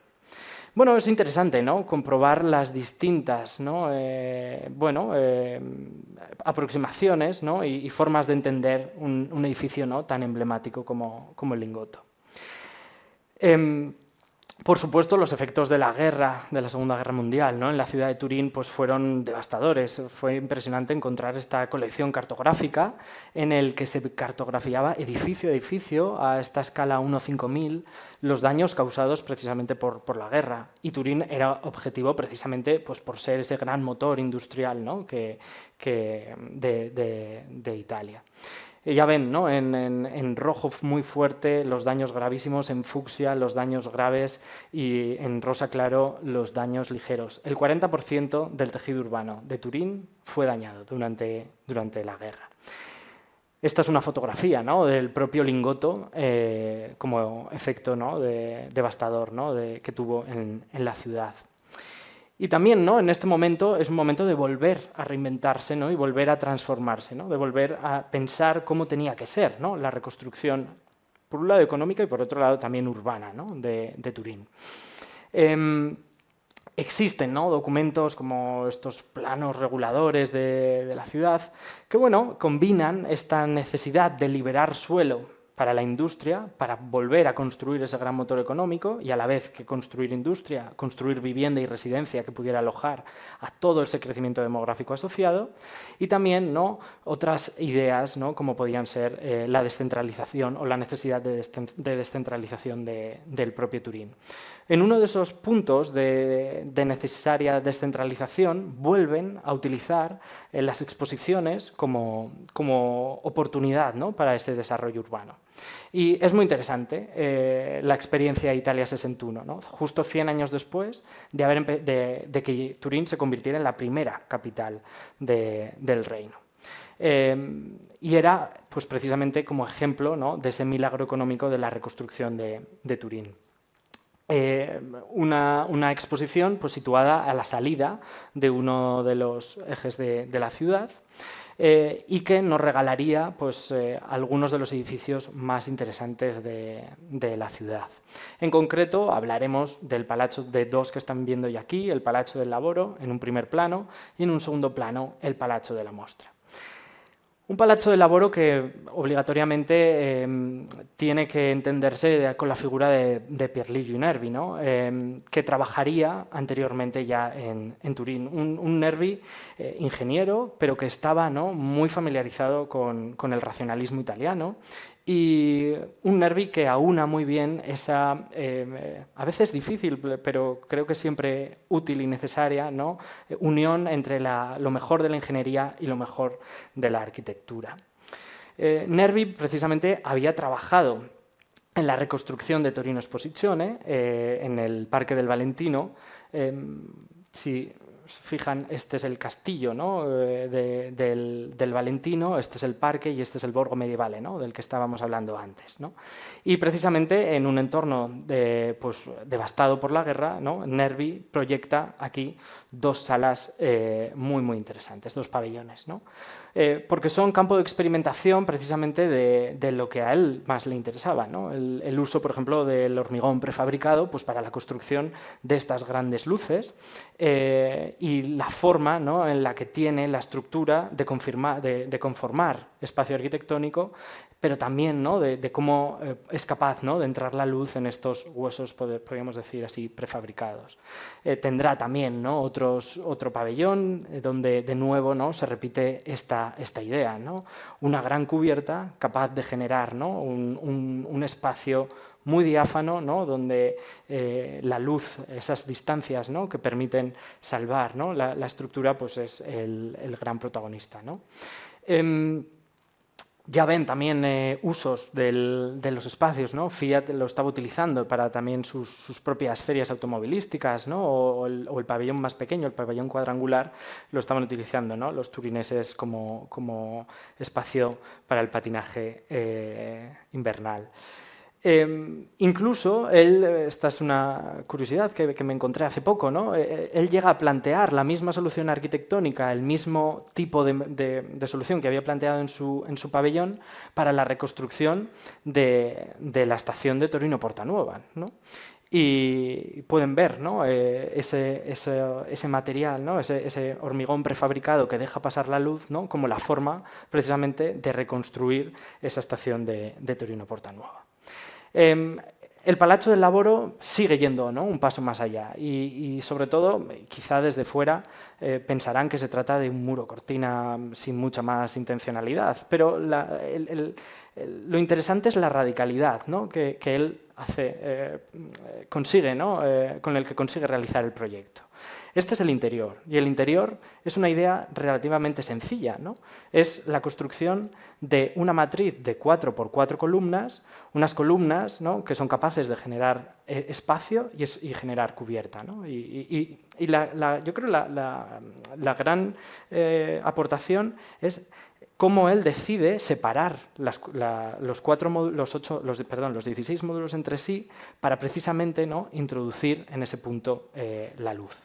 Bueno, es interesante, ¿no?, comprobar las distintas, ¿no?, aproximaciones, ¿no?, y formas de entender un edificio, ¿no?, tan emblemático como el Lingotto. Por supuesto, los efectos de la guerra, de la Segunda Guerra Mundial, ¿no?, en la ciudad de Turín, pues fueron devastadores. Fue impresionante encontrar esta colección cartográfica en el que se cartografiaba edificio a edificio a esta escala 1:5000 los daños causados precisamente por la guerra. Y Turín era objetivo precisamente pues, por ser ese gran motor industrial, ¿no?, de Italia. Ya ven, ¿no?, en rojo muy fuerte los daños gravísimos, en fucsia los daños graves y en rosa claro los daños ligeros. El 40% del tejido urbano de Turín fue dañado durante la guerra. Esta es una fotografía, ¿no?, del propio Lingotto como efecto, ¿no?, devastador, ¿no?, que tuvo en la ciudad. Y también, ¿no?, en este momento es un momento de volver a reinventarse, ¿no?, y volver a transformarse, ¿no?, de volver a pensar cómo tenía que ser, ¿no?, la reconstrucción, por un lado económica y por otro lado también urbana, ¿no?, de Turín. Existen, ¿no?, documentos como estos planos reguladores de la ciudad que, bueno, combinan esta necesidad de liberar suelo para la industria, para volver a construir ese gran motor económico y a la vez que construir industria, construir vivienda y residencia que pudiera alojar a todo ese crecimiento demográfico asociado, y también, ¿no?, otras ideas, ¿no?, como podían ser la descentralización o la necesidad de descentralización del propio Turín. En uno de esos puntos de necesaria descentralización vuelven a utilizar las exposiciones como oportunidad, ¿no?, para ese desarrollo urbano. Y es muy interesante la experiencia Italia 61, ¿no?, justo 100 años después de que Turín se convirtiera en la primera capital del reino. Y era pues, precisamente como ejemplo, ¿no?, de ese milagro económico de la reconstrucción de Turín. Una exposición pues, situada a la salida de uno de los ejes de la ciudad y que nos regalaría pues, algunos de los edificios más interesantes de la ciudad. En concreto, hablaremos del Palazzo de dos que están viendo ya aquí, el Palazzo del Lavoro en un primer plano y en un segundo plano el Palazzo de la Mostra. Un Palazzo del Lavoro que obligatoriamente tiene que entenderse con la figura de Pierluigi Nervi, ¿no?, que trabajaría anteriormente ya en Turín. Un Nervi ingeniero, pero que estaba, ¿no?, muy familiarizado con el racionalismo italiano, y un Nervi que aúna muy bien esa, a veces difícil, pero creo que siempre útil y necesaria, ¿no?, unión entre lo mejor de la ingeniería y lo mejor de la arquitectura. Nervi precisamente había trabajado en la reconstrucción de Torino Esposizione, en el Parque del Valentino. Si fijan, este es el castillo, ¿no?, del Valentino, este es el parque y este es el Borgo Medievale, ¿no?, del que estábamos hablando antes, ¿no? Y precisamente en un entorno pues, devastado por la guerra, ¿no?, Nervi proyecta aquí dos salas muy, muy interesantes, dos pabellones, ¿no?, porque son campo de experimentación precisamente de lo que a él más le interesaba, ¿no?, el uso, por ejemplo, del hormigón prefabricado pues, para la construcción de estas grandes luces y la forma, ¿no?, en la que tiene la estructura de conformar espacio arquitectónico, pero también, ¿no?, de cómo es capaz, ¿no?, de entrar la luz en estos huesos, podríamos decir así, prefabricados. Tendrá también, ¿no?, otro pabellón donde de nuevo, ¿no?, se repite esta idea, ¿no?, una gran cubierta capaz de generar, ¿no?, un espacio muy diáfano, ¿no?, donde la luz, esas distancias, ¿no?, que permiten salvar, ¿no?, la estructura, pues es el gran protagonista, ¿no? Ya ven también usos de los espacios, ¿no? Fiat lo estaba utilizando para también sus propias ferias automovilísticas, ¿no? O el pabellón más pequeño, el pabellón cuadrangular, lo estaban utilizando, ¿no? Los turineses como espacio para el patinaje invernal. Incluso él, esta es una curiosidad que me encontré hace poco, ¿no? Él llega a plantear la misma solución arquitectónica, el mismo tipo de solución que había planteado en su pabellón para la reconstrucción de la estación de Torino-Portanuova, ¿no? Y pueden ver, ¿no? ese material, ¿no? ese hormigón prefabricado que deja pasar la luz, ¿no? Como la forma precisamente de reconstruir esa estación de Torino-Portanuova. El Palazzo del Lavoro sigue yendo, ¿no? Un paso más allá y sobre todo, quizá desde fuera, pensarán que se trata de un muro cortina sin mucha más intencionalidad, pero lo interesante es la radicalidad, ¿no? que él consigue, ¿no? Con el que consigue realizar el proyecto. Este es el interior, y el interior es una idea relativamente sencilla, ¿no? Es la construcción de una matriz de 4 por 4 columnas, unas columnas, ¿no? Que son capaces de generar espacio y generar cubierta, ¿no? Yo creo la gran aportación es cómo él decide separar los 16 módulos entre sí para precisamente, ¿no? Introducir en ese punto la luz.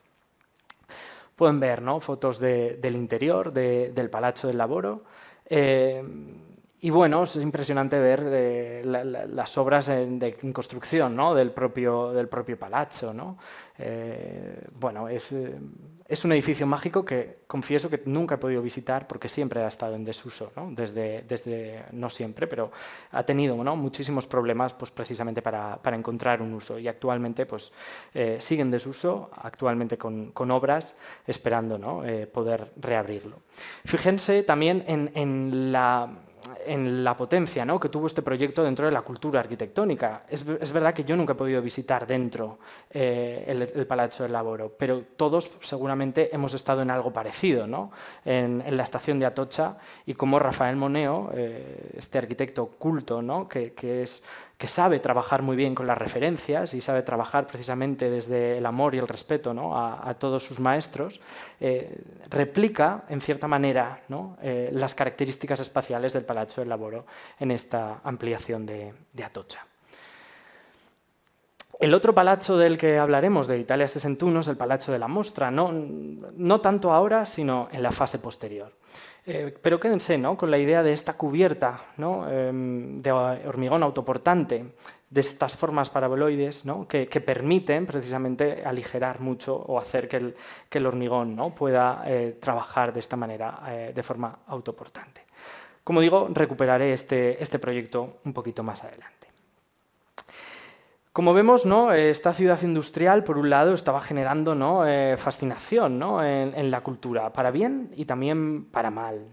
Pueden ver, ¿no? Fotos del interior del Palazzo del Lavoro. Y bueno, es impresionante ver las obras en construcción, ¿no? del propio palazzo, ¿no? Bueno, es un edificio mágico que confieso que nunca he podido visitar porque siempre ha estado en desuso, ¿no? No siempre, pero ha tenido, ¿no? muchísimos problemas pues, precisamente para encontrar un uso y actualmente pues, sigue en desuso, actualmente con obras, esperando, ¿no? Poder reabrirlo. Fíjense también en la potencia, ¿no? que tuvo este proyecto dentro de la cultura arquitectónica. Es verdad que yo nunca he podido visitar dentro el Palazzo del Lavoro, pero todos seguramente hemos estado en algo parecido, ¿no? en la estación de Atocha, y como Rafael Moneo, este arquitecto culto, ¿no? que sabe trabajar muy bien con las referencias y sabe trabajar precisamente desde el amor y el respeto, ¿no? a todos sus maestros, replica en cierta manera, ¿no? las características espaciales del Palazzo del Lavoro en esta ampliación de Atocha. El otro palazzo del que hablaremos de Italia 61 es el Palazzo de la Mostra, no tanto ahora, sino en la fase posterior. Pero quédense, ¿no? con la idea de esta cubierta, ¿no? de hormigón autoportante, de estas formas paraboloides, ¿no? que permiten precisamente aligerar mucho o hacer que el hormigón, ¿no? pueda trabajar de esta manera de forma autoportante. Como digo, recuperaré este proyecto un poquito más adelante. Como vemos, ¿no? esta ciudad industrial, por un lado, estaba generando, ¿no? fascinación, ¿no? en la cultura, para bien y también para mal.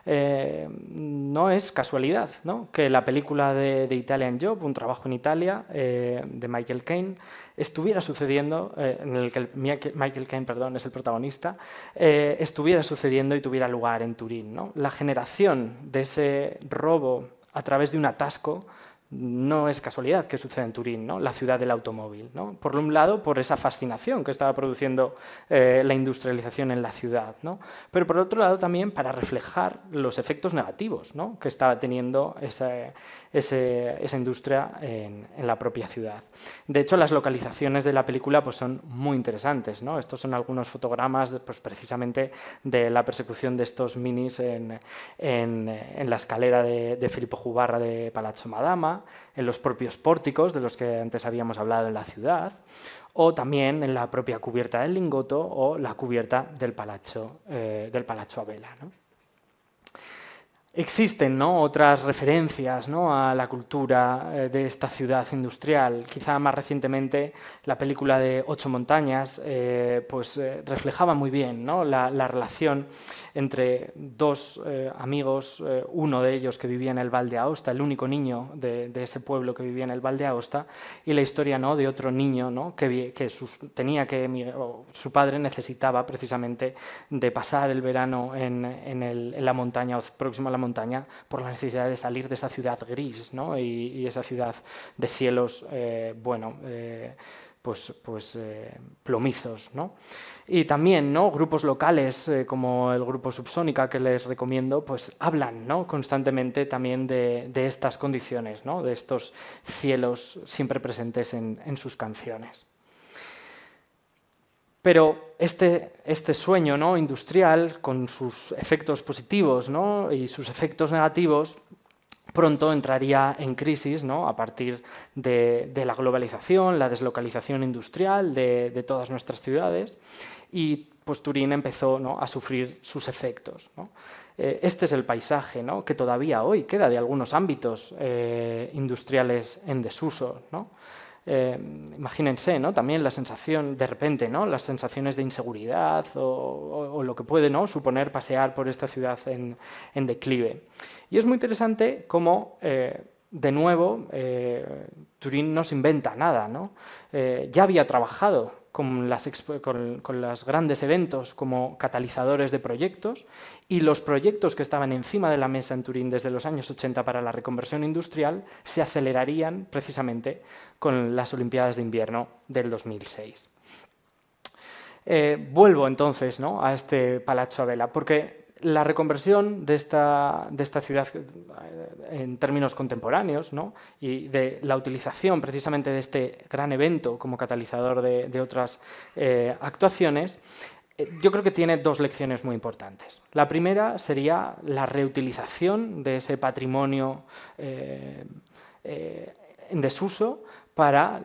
No es casualidad, ¿no? que la película de Italian Job, un trabajo en Italia, de Michael Caine, estuviera sucediendo, en el que Michael Caine, perdón, es el protagonista, estuviera sucediendo y tuviera lugar en Turín, ¿no? La generación de ese robo a través de un atasco no es casualidad que suceda en Turín, ¿no? la ciudad del automóvil. ¿no? Por un lado, por esa fascinación que estaba produciendo la industrialización en la ciudad, ¿no? pero por otro lado también para reflejar los efectos negativos, ¿no? que estaba teniendo esa industria en la propia ciudad. De hecho, las localizaciones de la película pues, son muy interesantes. ¿no? Estos son algunos fotogramas pues, precisamente de la persecución de estos minis en la escalera de Filippo Juvarra de Palazzo Madama, en los propios pórticos de los que antes habíamos hablado en la ciudad, o también en la propia cubierta del Lingotto o la cubierta del Palazzo a Vela. ¿no? Existen, ¿no? otras referencias, ¿no? a la cultura de esta ciudad industrial. Quizá más recientemente la película de Ocho montañas reflejaba muy bien, ¿no? la relación entre dos amigos, uno de ellos que vivía en el Val de Aosta, el único niño de ese pueblo que vivía en el Val de Aosta, y la historia, ¿no? de otro niño, ¿no? su padre necesitaba precisamente de pasar el verano en la montaña, próximo a la montaña montaña por la necesidad de salir de esa ciudad gris, ¿no? y esa ciudad de cielos, plomizos, ¿no? Y también, ¿no?, grupos locales como el grupo Subsónica, que les recomiendo, pues hablan, ¿no?, constantemente también de estas condiciones, ¿no?, de estos cielos siempre presentes en sus canciones. Pero este sueño, ¿no?, industrial, con sus efectos positivos, ¿no?, y sus efectos negativos, pronto entraría en crisis, ¿no?, a partir de la globalización, la deslocalización industrial de todas nuestras ciudades, y pues Turín empezó, ¿no?, a sufrir sus efectos, ¿no? Este es el paisaje, ¿no?, que todavía hoy queda de algunos ámbitos industriales en desuso, ¿no? Imagínense, ¿no?, también la sensación, de repente, ¿no?, las sensaciones de inseguridad o lo que puede, ¿no?, suponer pasear por esta ciudad en declive. Y es muy interesante cómo, de nuevo, Turín no se inventa nada, ¿no? Ya había trabajado con los grandes eventos como catalizadores de proyectos, y los proyectos que estaban encima de la mesa en Turín desde los años 80 para la reconversión industrial se acelerarían precisamente con las Olimpiadas de Invierno del 2006. Vuelvo entonces, ¿no?, a este Palazzo Avella, porque la reconversión de esta ciudad en términos contemporáneos, ¿no?, y de la utilización precisamente de este gran evento como catalizador de otras actuaciones, yo creo que tiene dos lecciones muy importantes. La primera sería la reutilización de ese patrimonio en desuso para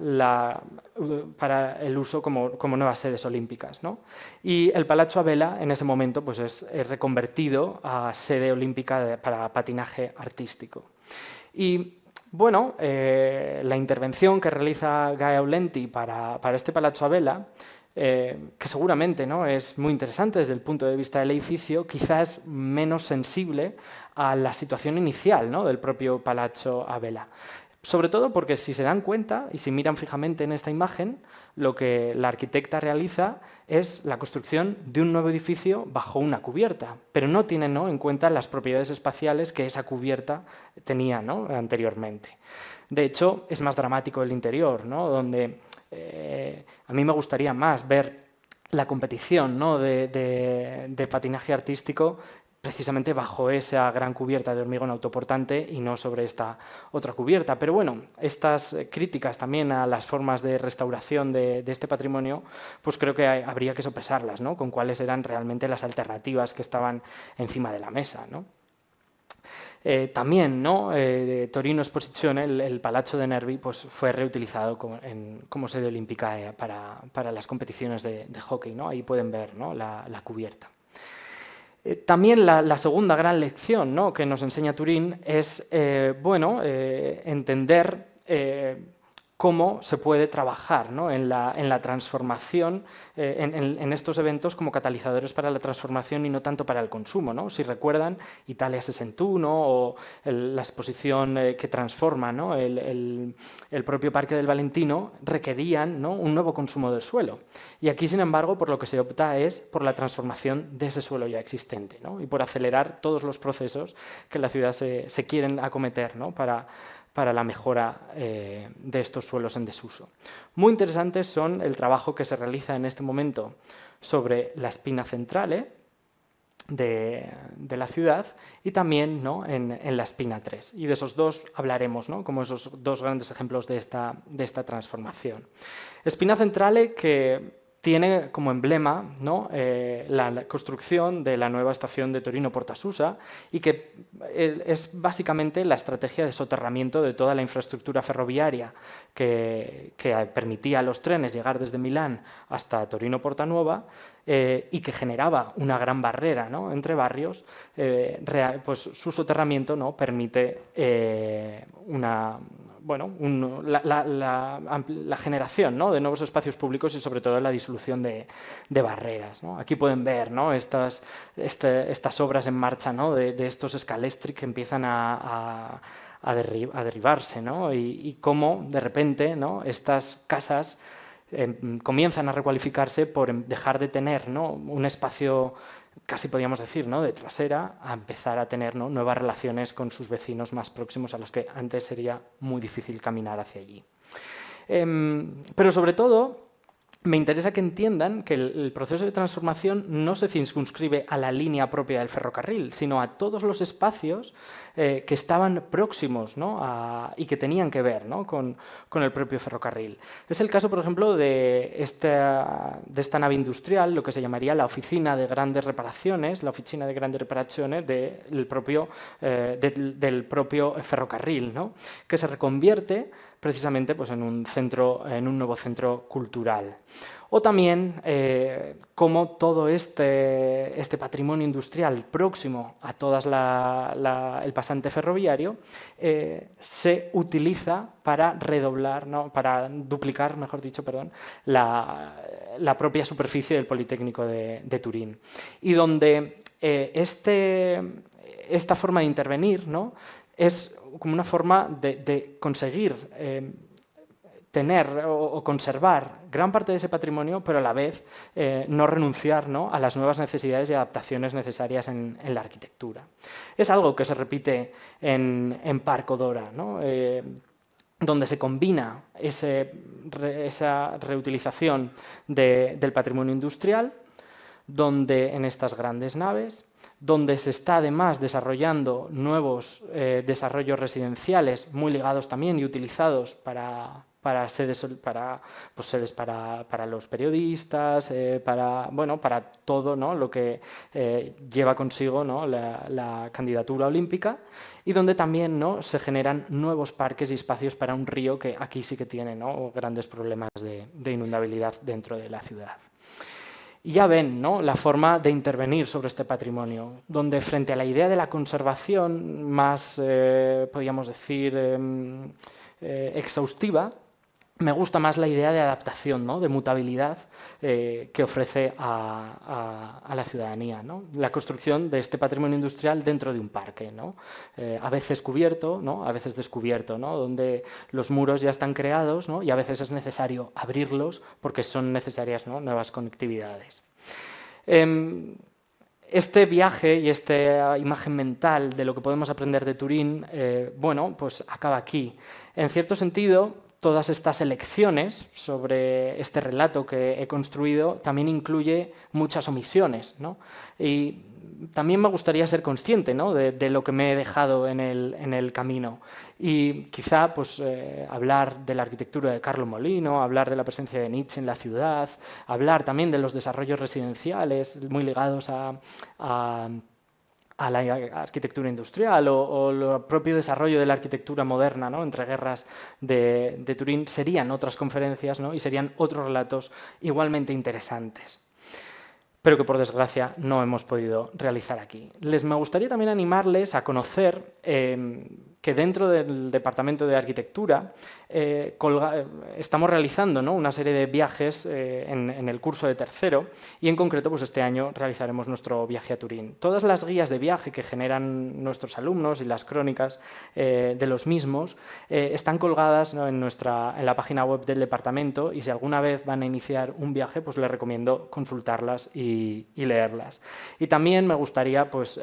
el uso como nuevas sedes olímpicas, ¿no? Y el Palazzo Avella en ese momento pues, es reconvertido a sede olímpica para patinaje artístico. Y bueno, la intervención que realiza Gaia Aulenti para este Palazzo Avella, que seguramente, ¿no?, es muy interesante desde el punto de vista del edificio, quizás menos sensible a la situación inicial, ¿no?, del propio Palazzo Avella. Sobre todo porque, si se dan cuenta y si miran fijamente en esta imagen, lo que la arquitecta realiza es la construcción de un nuevo edificio bajo una cubierta, pero no tienen, ¿no?, en cuenta las propiedades espaciales que esa cubierta tenía, ¿no?, anteriormente. De hecho, es más dramático el interior, ¿no?, donde a mí me gustaría más ver la competición, ¿no?, de patinaje artístico precisamente bajo esa gran cubierta de hormigón autoportante y no sobre esta otra cubierta. Pero bueno, estas críticas también a las formas de restauración de este patrimonio, pues creo que habría que sopesarlas, ¿no?, con cuáles eran realmente las alternativas que estaban encima de la mesa, ¿no? También, ¿no?, Torino Esposizione, el Palazzo de Nervi, pues fue reutilizado como sede olímpica para las competiciones de hockey, ¿no? Ahí pueden ver, ¿no?, la cubierta. También la segunda gran lección, ¿no?, que nos enseña Turín es entender cómo se puede trabajar, ¿no?, en la transformación, en estos eventos como catalizadores para la transformación y no tanto para el consumo, ¿no? Si recuerdan, Italia 61 o la exposición que transforma, ¿no?, el propio Parque del Valentino, requerían, ¿no?, un nuevo consumo del suelo. Y aquí, sin embargo, por lo que se opta es por la transformación de ese suelo ya existente, ¿no?, y por acelerar todos los procesos que en la ciudad se quieren acometer, ¿no?, para la mejora de estos suelos en desuso. Muy interesantes son el trabajo que se realiza en este momento sobre la Spina Centrale de la ciudad y también, ¿no?, en la Spina 3. Y de esos dos hablaremos, ¿no?, como esos dos grandes ejemplos de esta transformación. Spina Centrale, que tiene como emblema, ¿no?, la construcción de la nueva estación de Torino Portasusa, y que es básicamente la estrategia de soterramiento de toda la infraestructura ferroviaria que permitía a los trenes llegar desde Milán hasta Torino Portanuova, y que generaba una gran barrera, ¿no?, entre barrios. Pues su soterramiento, ¿no?, permite la generación, ¿no?, de nuevos espacios públicos y sobre todo la disolución de barreras, ¿no? Aquí pueden ver, ¿no?, estas obras en marcha, ¿no?, de estos escalestri que empiezan a derribarse, ¿no? Y cómo de repente, ¿no?, estas casas comienzan a recualificarse por dejar de tener, ¿no?, un espacio casi podríamos decir, ¿no?, de trasera, a empezar a tener, ¿no?, nuevas relaciones con sus vecinos más próximos a los que antes sería muy difícil caminar hacia allí. Pero sobre todo, me interesa que entiendan que el proceso de transformación no se circunscribe a la línea propia del ferrocarril, sino a todos los espacios que estaban próximos, ¿no?, y que tenían que ver, ¿no?, con el propio ferrocarril. Es el caso, por ejemplo, de esta nave industrial, lo que se llamaría la oficina de grandes reparaciones, del propio ferrocarril, ¿no?, que se reconvierte precisamente pues, en un nuevo centro cultural. O también cómo todo este patrimonio industrial próximo a todo el pasante ferroviario se utiliza para redoblar, ¿no?, para duplicar, mejor dicho, perdón, la propia superficie del Politécnico de Turín. Y donde esta forma de intervenir, ¿no?, es como una forma de conseguir tener o conservar gran parte de ese patrimonio, pero a la vez no renunciar, ¿no?, a las nuevas necesidades y adaptaciones necesarias en la arquitectura. Es algo que se repite en Parc Odora, ¿no?, donde se combina esa reutilización del patrimonio industrial, donde en estas grandes naves, donde se está además desarrollando nuevos desarrollos residenciales muy ligados también y utilizados para sedes para los periodistas, para todo, ¿no?, lo que lleva consigo, ¿no?, la candidatura olímpica, y donde también, ¿no?, se generan nuevos parques y espacios para un río que aquí sí que tiene, ¿no?, grandes problemas de inundabilidad dentro de la ciudad. Y ya ven, ¿no?, la forma de intervenir sobre este patrimonio, donde frente a la idea de la conservación más, podríamos decir, exhaustiva, me gusta más la idea de adaptación, ¿no?, de mutabilidad que ofrece a la ciudadanía, ¿no?, la construcción de este patrimonio industrial dentro de un parque, ¿no?, a veces cubierto, ¿no?, a veces descubierto, ¿no?, donde los muros ya están creados, ¿no?, y a veces es necesario abrirlos porque son necesarias, ¿no?, nuevas conectividades. Este viaje y esta imagen mental de lo que podemos aprender de Turín, pues acaba aquí. En cierto sentido, todas estas elecciones sobre este relato que he construido también incluye muchas omisiones, ¿no? Y también me gustaría ser consciente, ¿no?, de lo que me he dejado en el camino. Y quizá pues, hablar de la arquitectura de Carlo Molino, hablar de la presencia de Nietzsche en la ciudad, hablar también de los desarrollos residenciales muy ligados a la arquitectura industrial o el propio desarrollo de la arquitectura moderna, ¿no?, entre guerras de Turín, serían otras conferencias, ¿no?, y serían otros relatos igualmente interesantes, pero que por desgracia no hemos podido realizar aquí. Me gustaría también animarles a conocer que dentro del Departamento de Arquitectura estamos realizando, ¿no?, una serie de viajes en el curso de tercero, y en concreto pues este año realizaremos nuestro viaje a Turín. Todas las guías de viaje que generan nuestros alumnos y las crónicas de los mismos están colgadas, ¿no?, en la página web del departamento, y si alguna vez van a iniciar un viaje, pues les recomiendo consultarlas y leerlas. Y también me gustaría pues,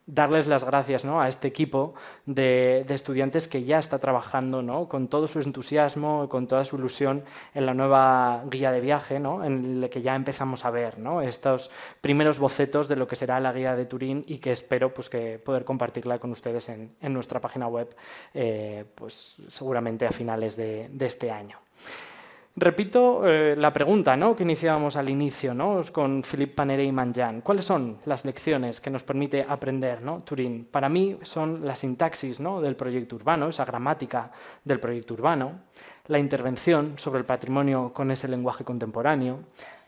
darles las gracias, ¿no?, a este equipo de estudiantes que ya está trabajando, ¿no?, con todo su entusiasmo, con toda su ilusión en la nueva guía de viaje, ¿no?, en la que ya empezamos a ver, ¿no?, estos primeros bocetos de lo que será la guía de Turín, y que espero pues, que poder compartirla con ustedes en nuestra página web pues, seguramente a finales de este año. Repito la pregunta, ¿no?, que iniciábamos al inicio, ¿no?, con Philippe Paneret y Manjan. ¿Cuáles son las lecciones que nos permite aprender, ¿no?, Turín? Para mí son la sintaxis, ¿no?, del proyecto urbano, esa gramática del proyecto urbano, la intervención sobre el patrimonio con ese lenguaje contemporáneo,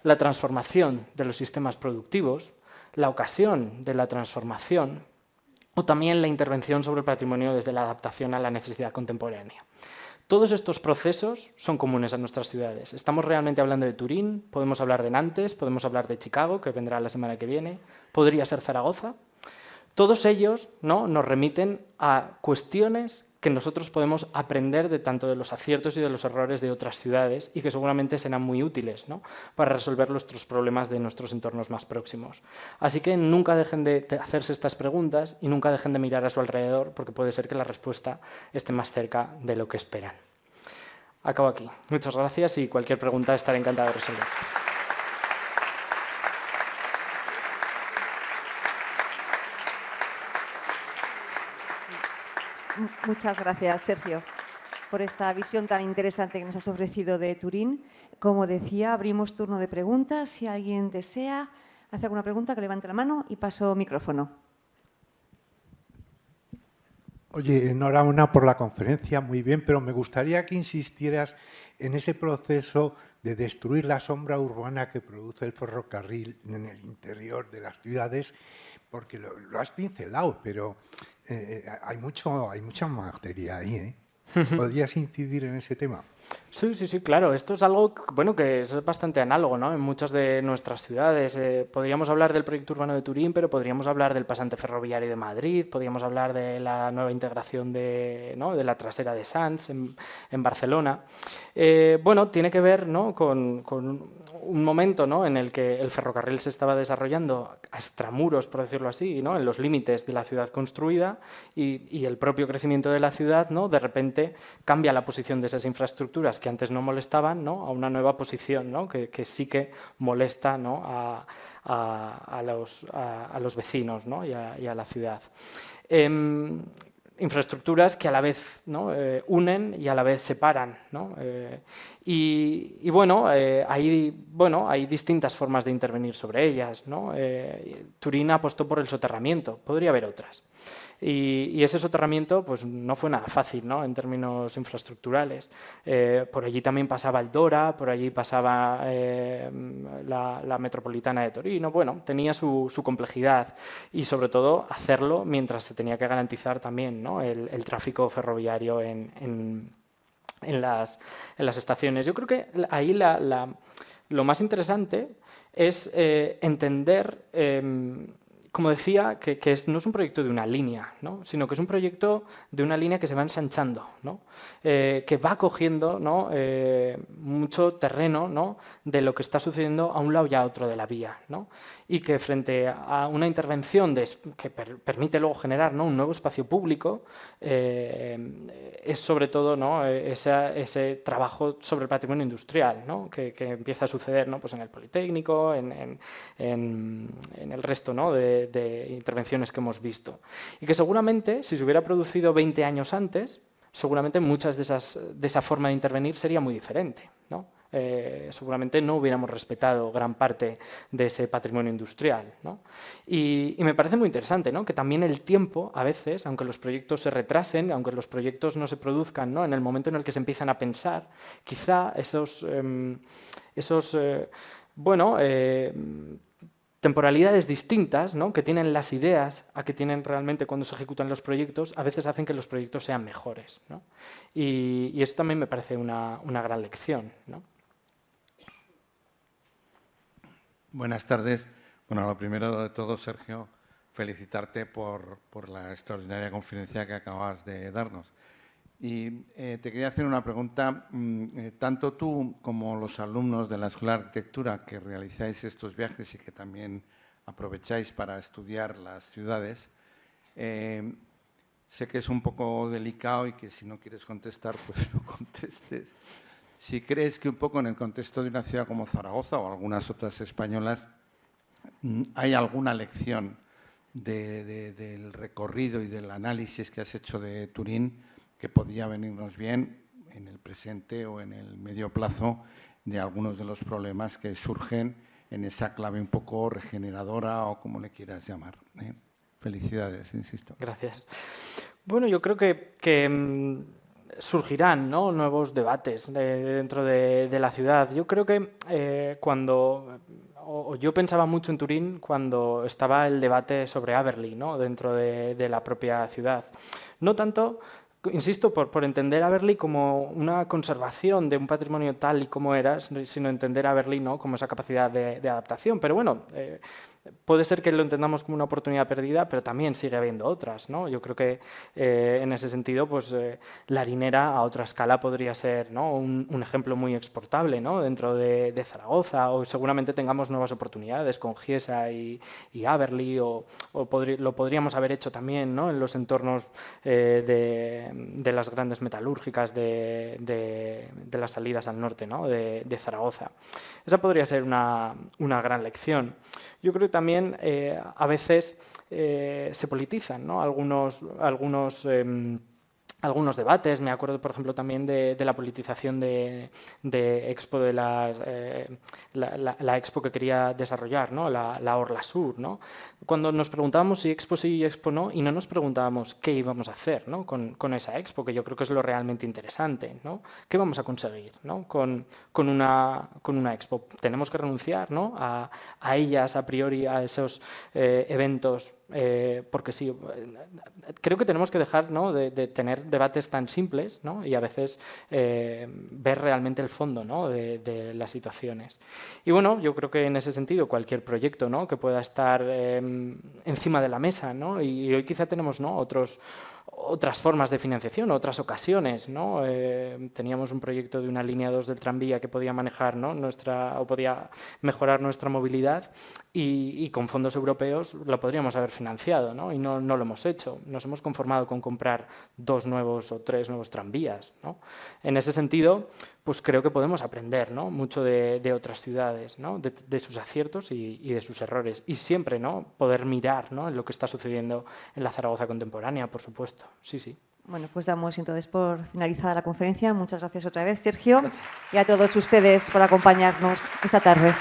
la transformación de los sistemas productivos, la ocasión de la transformación, o también la intervención sobre el patrimonio desde la adaptación a la necesidad contemporánea. Todos estos procesos son comunes a nuestras ciudades. Estamos realmente hablando de Turín, podemos hablar de Nantes, podemos hablar de Chicago, que vendrá la semana que viene, podría ser Zaragoza. Todos ellos, ¿no?, nos remiten a cuestiones que nosotros podemos aprender de tanto de los aciertos y de los errores de otras ciudades y que seguramente serán muy útiles, ¿no?, para resolver nuestros problemas de nuestros entornos más próximos. Así que nunca dejen de hacerse estas preguntas y nunca dejen de mirar a su alrededor, porque puede ser que la respuesta esté más cerca de lo que esperan. Acabo aquí. Muchas gracias y cualquier pregunta estaré encantado de resolver. Muchas gracias, Sergio, por esta visión tan interesante que nos has ofrecido de Turín. Como decía, abrimos turno de preguntas. Si alguien desea hacer alguna pregunta, que levante la mano y paso micrófono. Oye, enhorabuena por la conferencia, muy bien, pero me gustaría que insistieras en ese proceso de destruir la sombra urbana que produce el ferrocarril en el interior de las ciudades, porque lo has pincelado, pero hay mucha materia ahí, ¿eh? ¿Podrías incidir en ese tema? Sí, sí, sí, claro. Esto es algo bueno, que es bastante análogo, ¿no?, en muchas de nuestras ciudades. Podríamos hablar del proyecto urbano de Turín, pero podríamos hablar del pasante ferroviario de Madrid, podríamos hablar de la nueva integración ¿no?, de la trasera de Sants en Barcelona. Bueno, tiene que ver, ¿no?, con un momento, ¿no?, en el que el ferrocarril se estaba desarrollando a extramuros, por decirlo así, ¿no?, en los límites de la ciudad construida y el propio crecimiento de la ciudad, ¿no?, de repente cambia la posición de esas infraestructuras que antes no molestaban, ¿no?, a una nueva posición, ¿no?, que sí que molesta, ¿no?, a los vecinos, ¿no?, y a la ciudad. Infraestructuras que a la vez, ¿no?, unen y a la vez separan, ¿no? Y bueno, hay distintas formas de intervenir sobre ellas, ¿no? Turín apostó por el soterramiento, podría haber otras. Y ese soterramiento pues, no fue nada fácil, ¿no?, en términos infraestructurales. Por allí también pasaba el Dora, por allí pasaba la Metropolitana de Torino. Bueno, tenía su complejidad y sobre todo hacerlo mientras se tenía que garantizar también, ¿no?, el tráfico ferroviario en las estaciones. Yo creo que ahí lo más interesante es entender, como decía, que no es un proyecto de una línea, ¿no?, sino que es un proyecto de una línea que se va ensanchando, ¿no?, que va cogiendo, ¿no?, mucho terreno, ¿no?, de lo que está sucediendo a un lado y a otro de la vía, ¿no?, y que frente a una intervención que permite luego generar, ¿no?, un nuevo espacio público, es sobre todo, ¿no?, ese trabajo sobre el patrimonio industrial, ¿no?, que empieza a suceder, ¿no?, pues en el Politécnico, en el resto, ¿no?, de intervenciones que hemos visto. Y que seguramente, si se hubiera producido 20 años antes, seguramente muchas de esa forma de intervenir sería muy diferente, ¿no? Seguramente no hubiéramos respetado gran parte de ese patrimonio industrial, ¿no? Y me parece muy interesante, ¿no?, que también el tiempo, a veces, aunque los proyectos se retrasen, aunque los proyectos no se produzcan, ¿no?, en el momento en el que se empiezan a pensar, quizá temporalidades distintas, ¿no?, que tienen las ideas a que tienen realmente cuando se ejecutan los proyectos, a veces hacen que los proyectos sean mejores, ¿no? Y eso también me parece una gran lección, ¿no? Buenas tardes. Bueno, lo primero de todo, Sergio, felicitarte por la extraordinaria conferencia que acabas de darnos. Y te quería hacer una pregunta. Tanto tú como los alumnos de la Escuela de Arquitectura que realizáis estos viajes y que también aprovecháis para estudiar las ciudades, sé que es un poco delicado y que si no quieres contestar, pues no contestes. Si crees que un poco en el contexto de una ciudad como Zaragoza o algunas otras españolas hay alguna lección del recorrido y del análisis que has hecho de Turín que podía venirnos bien en el presente o en el medio plazo de algunos de los problemas que surgen en esa clave un poco regeneradora o como le quieras llamar, ¿eh? Felicidades, insisto. Gracias. Bueno, yo creo que surgirán, ¿no?, nuevos debates dentro de la ciudad. Yo creo que yo pensaba mucho en Turín cuando estaba el debate sobre Aberli, ¿no?, dentro de la propia ciudad. No tanto, insisto, por entender Aberli como una conservación de un patrimonio tal y como era, sino entender Aberli, ¿no?, como esa capacidad de adaptación. Pero bueno, puede ser que lo entendamos como una oportunidad perdida, pero también sigue habiendo otras, ¿no? Yo creo que en ese sentido, pues la harinera a otra escala podría ser, ¿no?, un ejemplo muy exportable, ¿no?, dentro de Zaragoza, o seguramente tengamos nuevas oportunidades con Giesa y Aberli, o lo podríamos haber hecho también, ¿no?, en los entornos de las grandes metalúrgicas de las salidas al norte, ¿no?, de Zaragoza. Esa podría ser una gran lección. Yo creo que también a veces se politizan, ¿no?, algunos debates. Me acuerdo, por ejemplo, también de la politización de Expo, de la Expo que quería desarrollar, ¿no?, la Orla Sur, ¿no?, cuando nos preguntábamos si Expo sí y Expo no, y no nos preguntábamos qué íbamos a hacer, ¿no?, con esa Expo, que yo creo que es lo realmente interesante, ¿no? ¿Qué vamos a conseguir, ¿no?, con una Expo? ¿Tenemos que renunciar, ¿no?, a ellas a priori, a esos eventos? Porque sí, creo que tenemos que dejar, ¿no?, de tener debates tan simples, ¿no?, y a veces ver realmente el fondo, ¿no?, de las situaciones. Y bueno, yo creo que en ese sentido cualquier proyecto, ¿no?, que pueda estar encima de la mesa, ¿no?, y hoy quizá tenemos, ¿no?, otras formas de financiación, otras ocasiones, ¿no? Teníamos un proyecto de una línea 2 del tranvía que podía manejar, ¿no?, podía mejorar nuestra movilidad, y con fondos europeos lo podríamos haber financiado, ¿no?, y no lo hemos hecho. Nos hemos conformado con comprar 2 nuevos o 3 nuevos tranvías, ¿no? En ese sentido, pues creo que podemos aprender, ¿no?, mucho de otras ciudades, ¿no?, de sus aciertos y de sus errores, y siempre, ¿no?, poder mirar, ¿no?, en lo que está sucediendo en la Zaragoza contemporánea, por supuesto. Sí, sí. Bueno, pues damos entonces por finalizada la conferencia. Muchas gracias otra vez, Sergio, y a todos ustedes por acompañarnos esta tarde.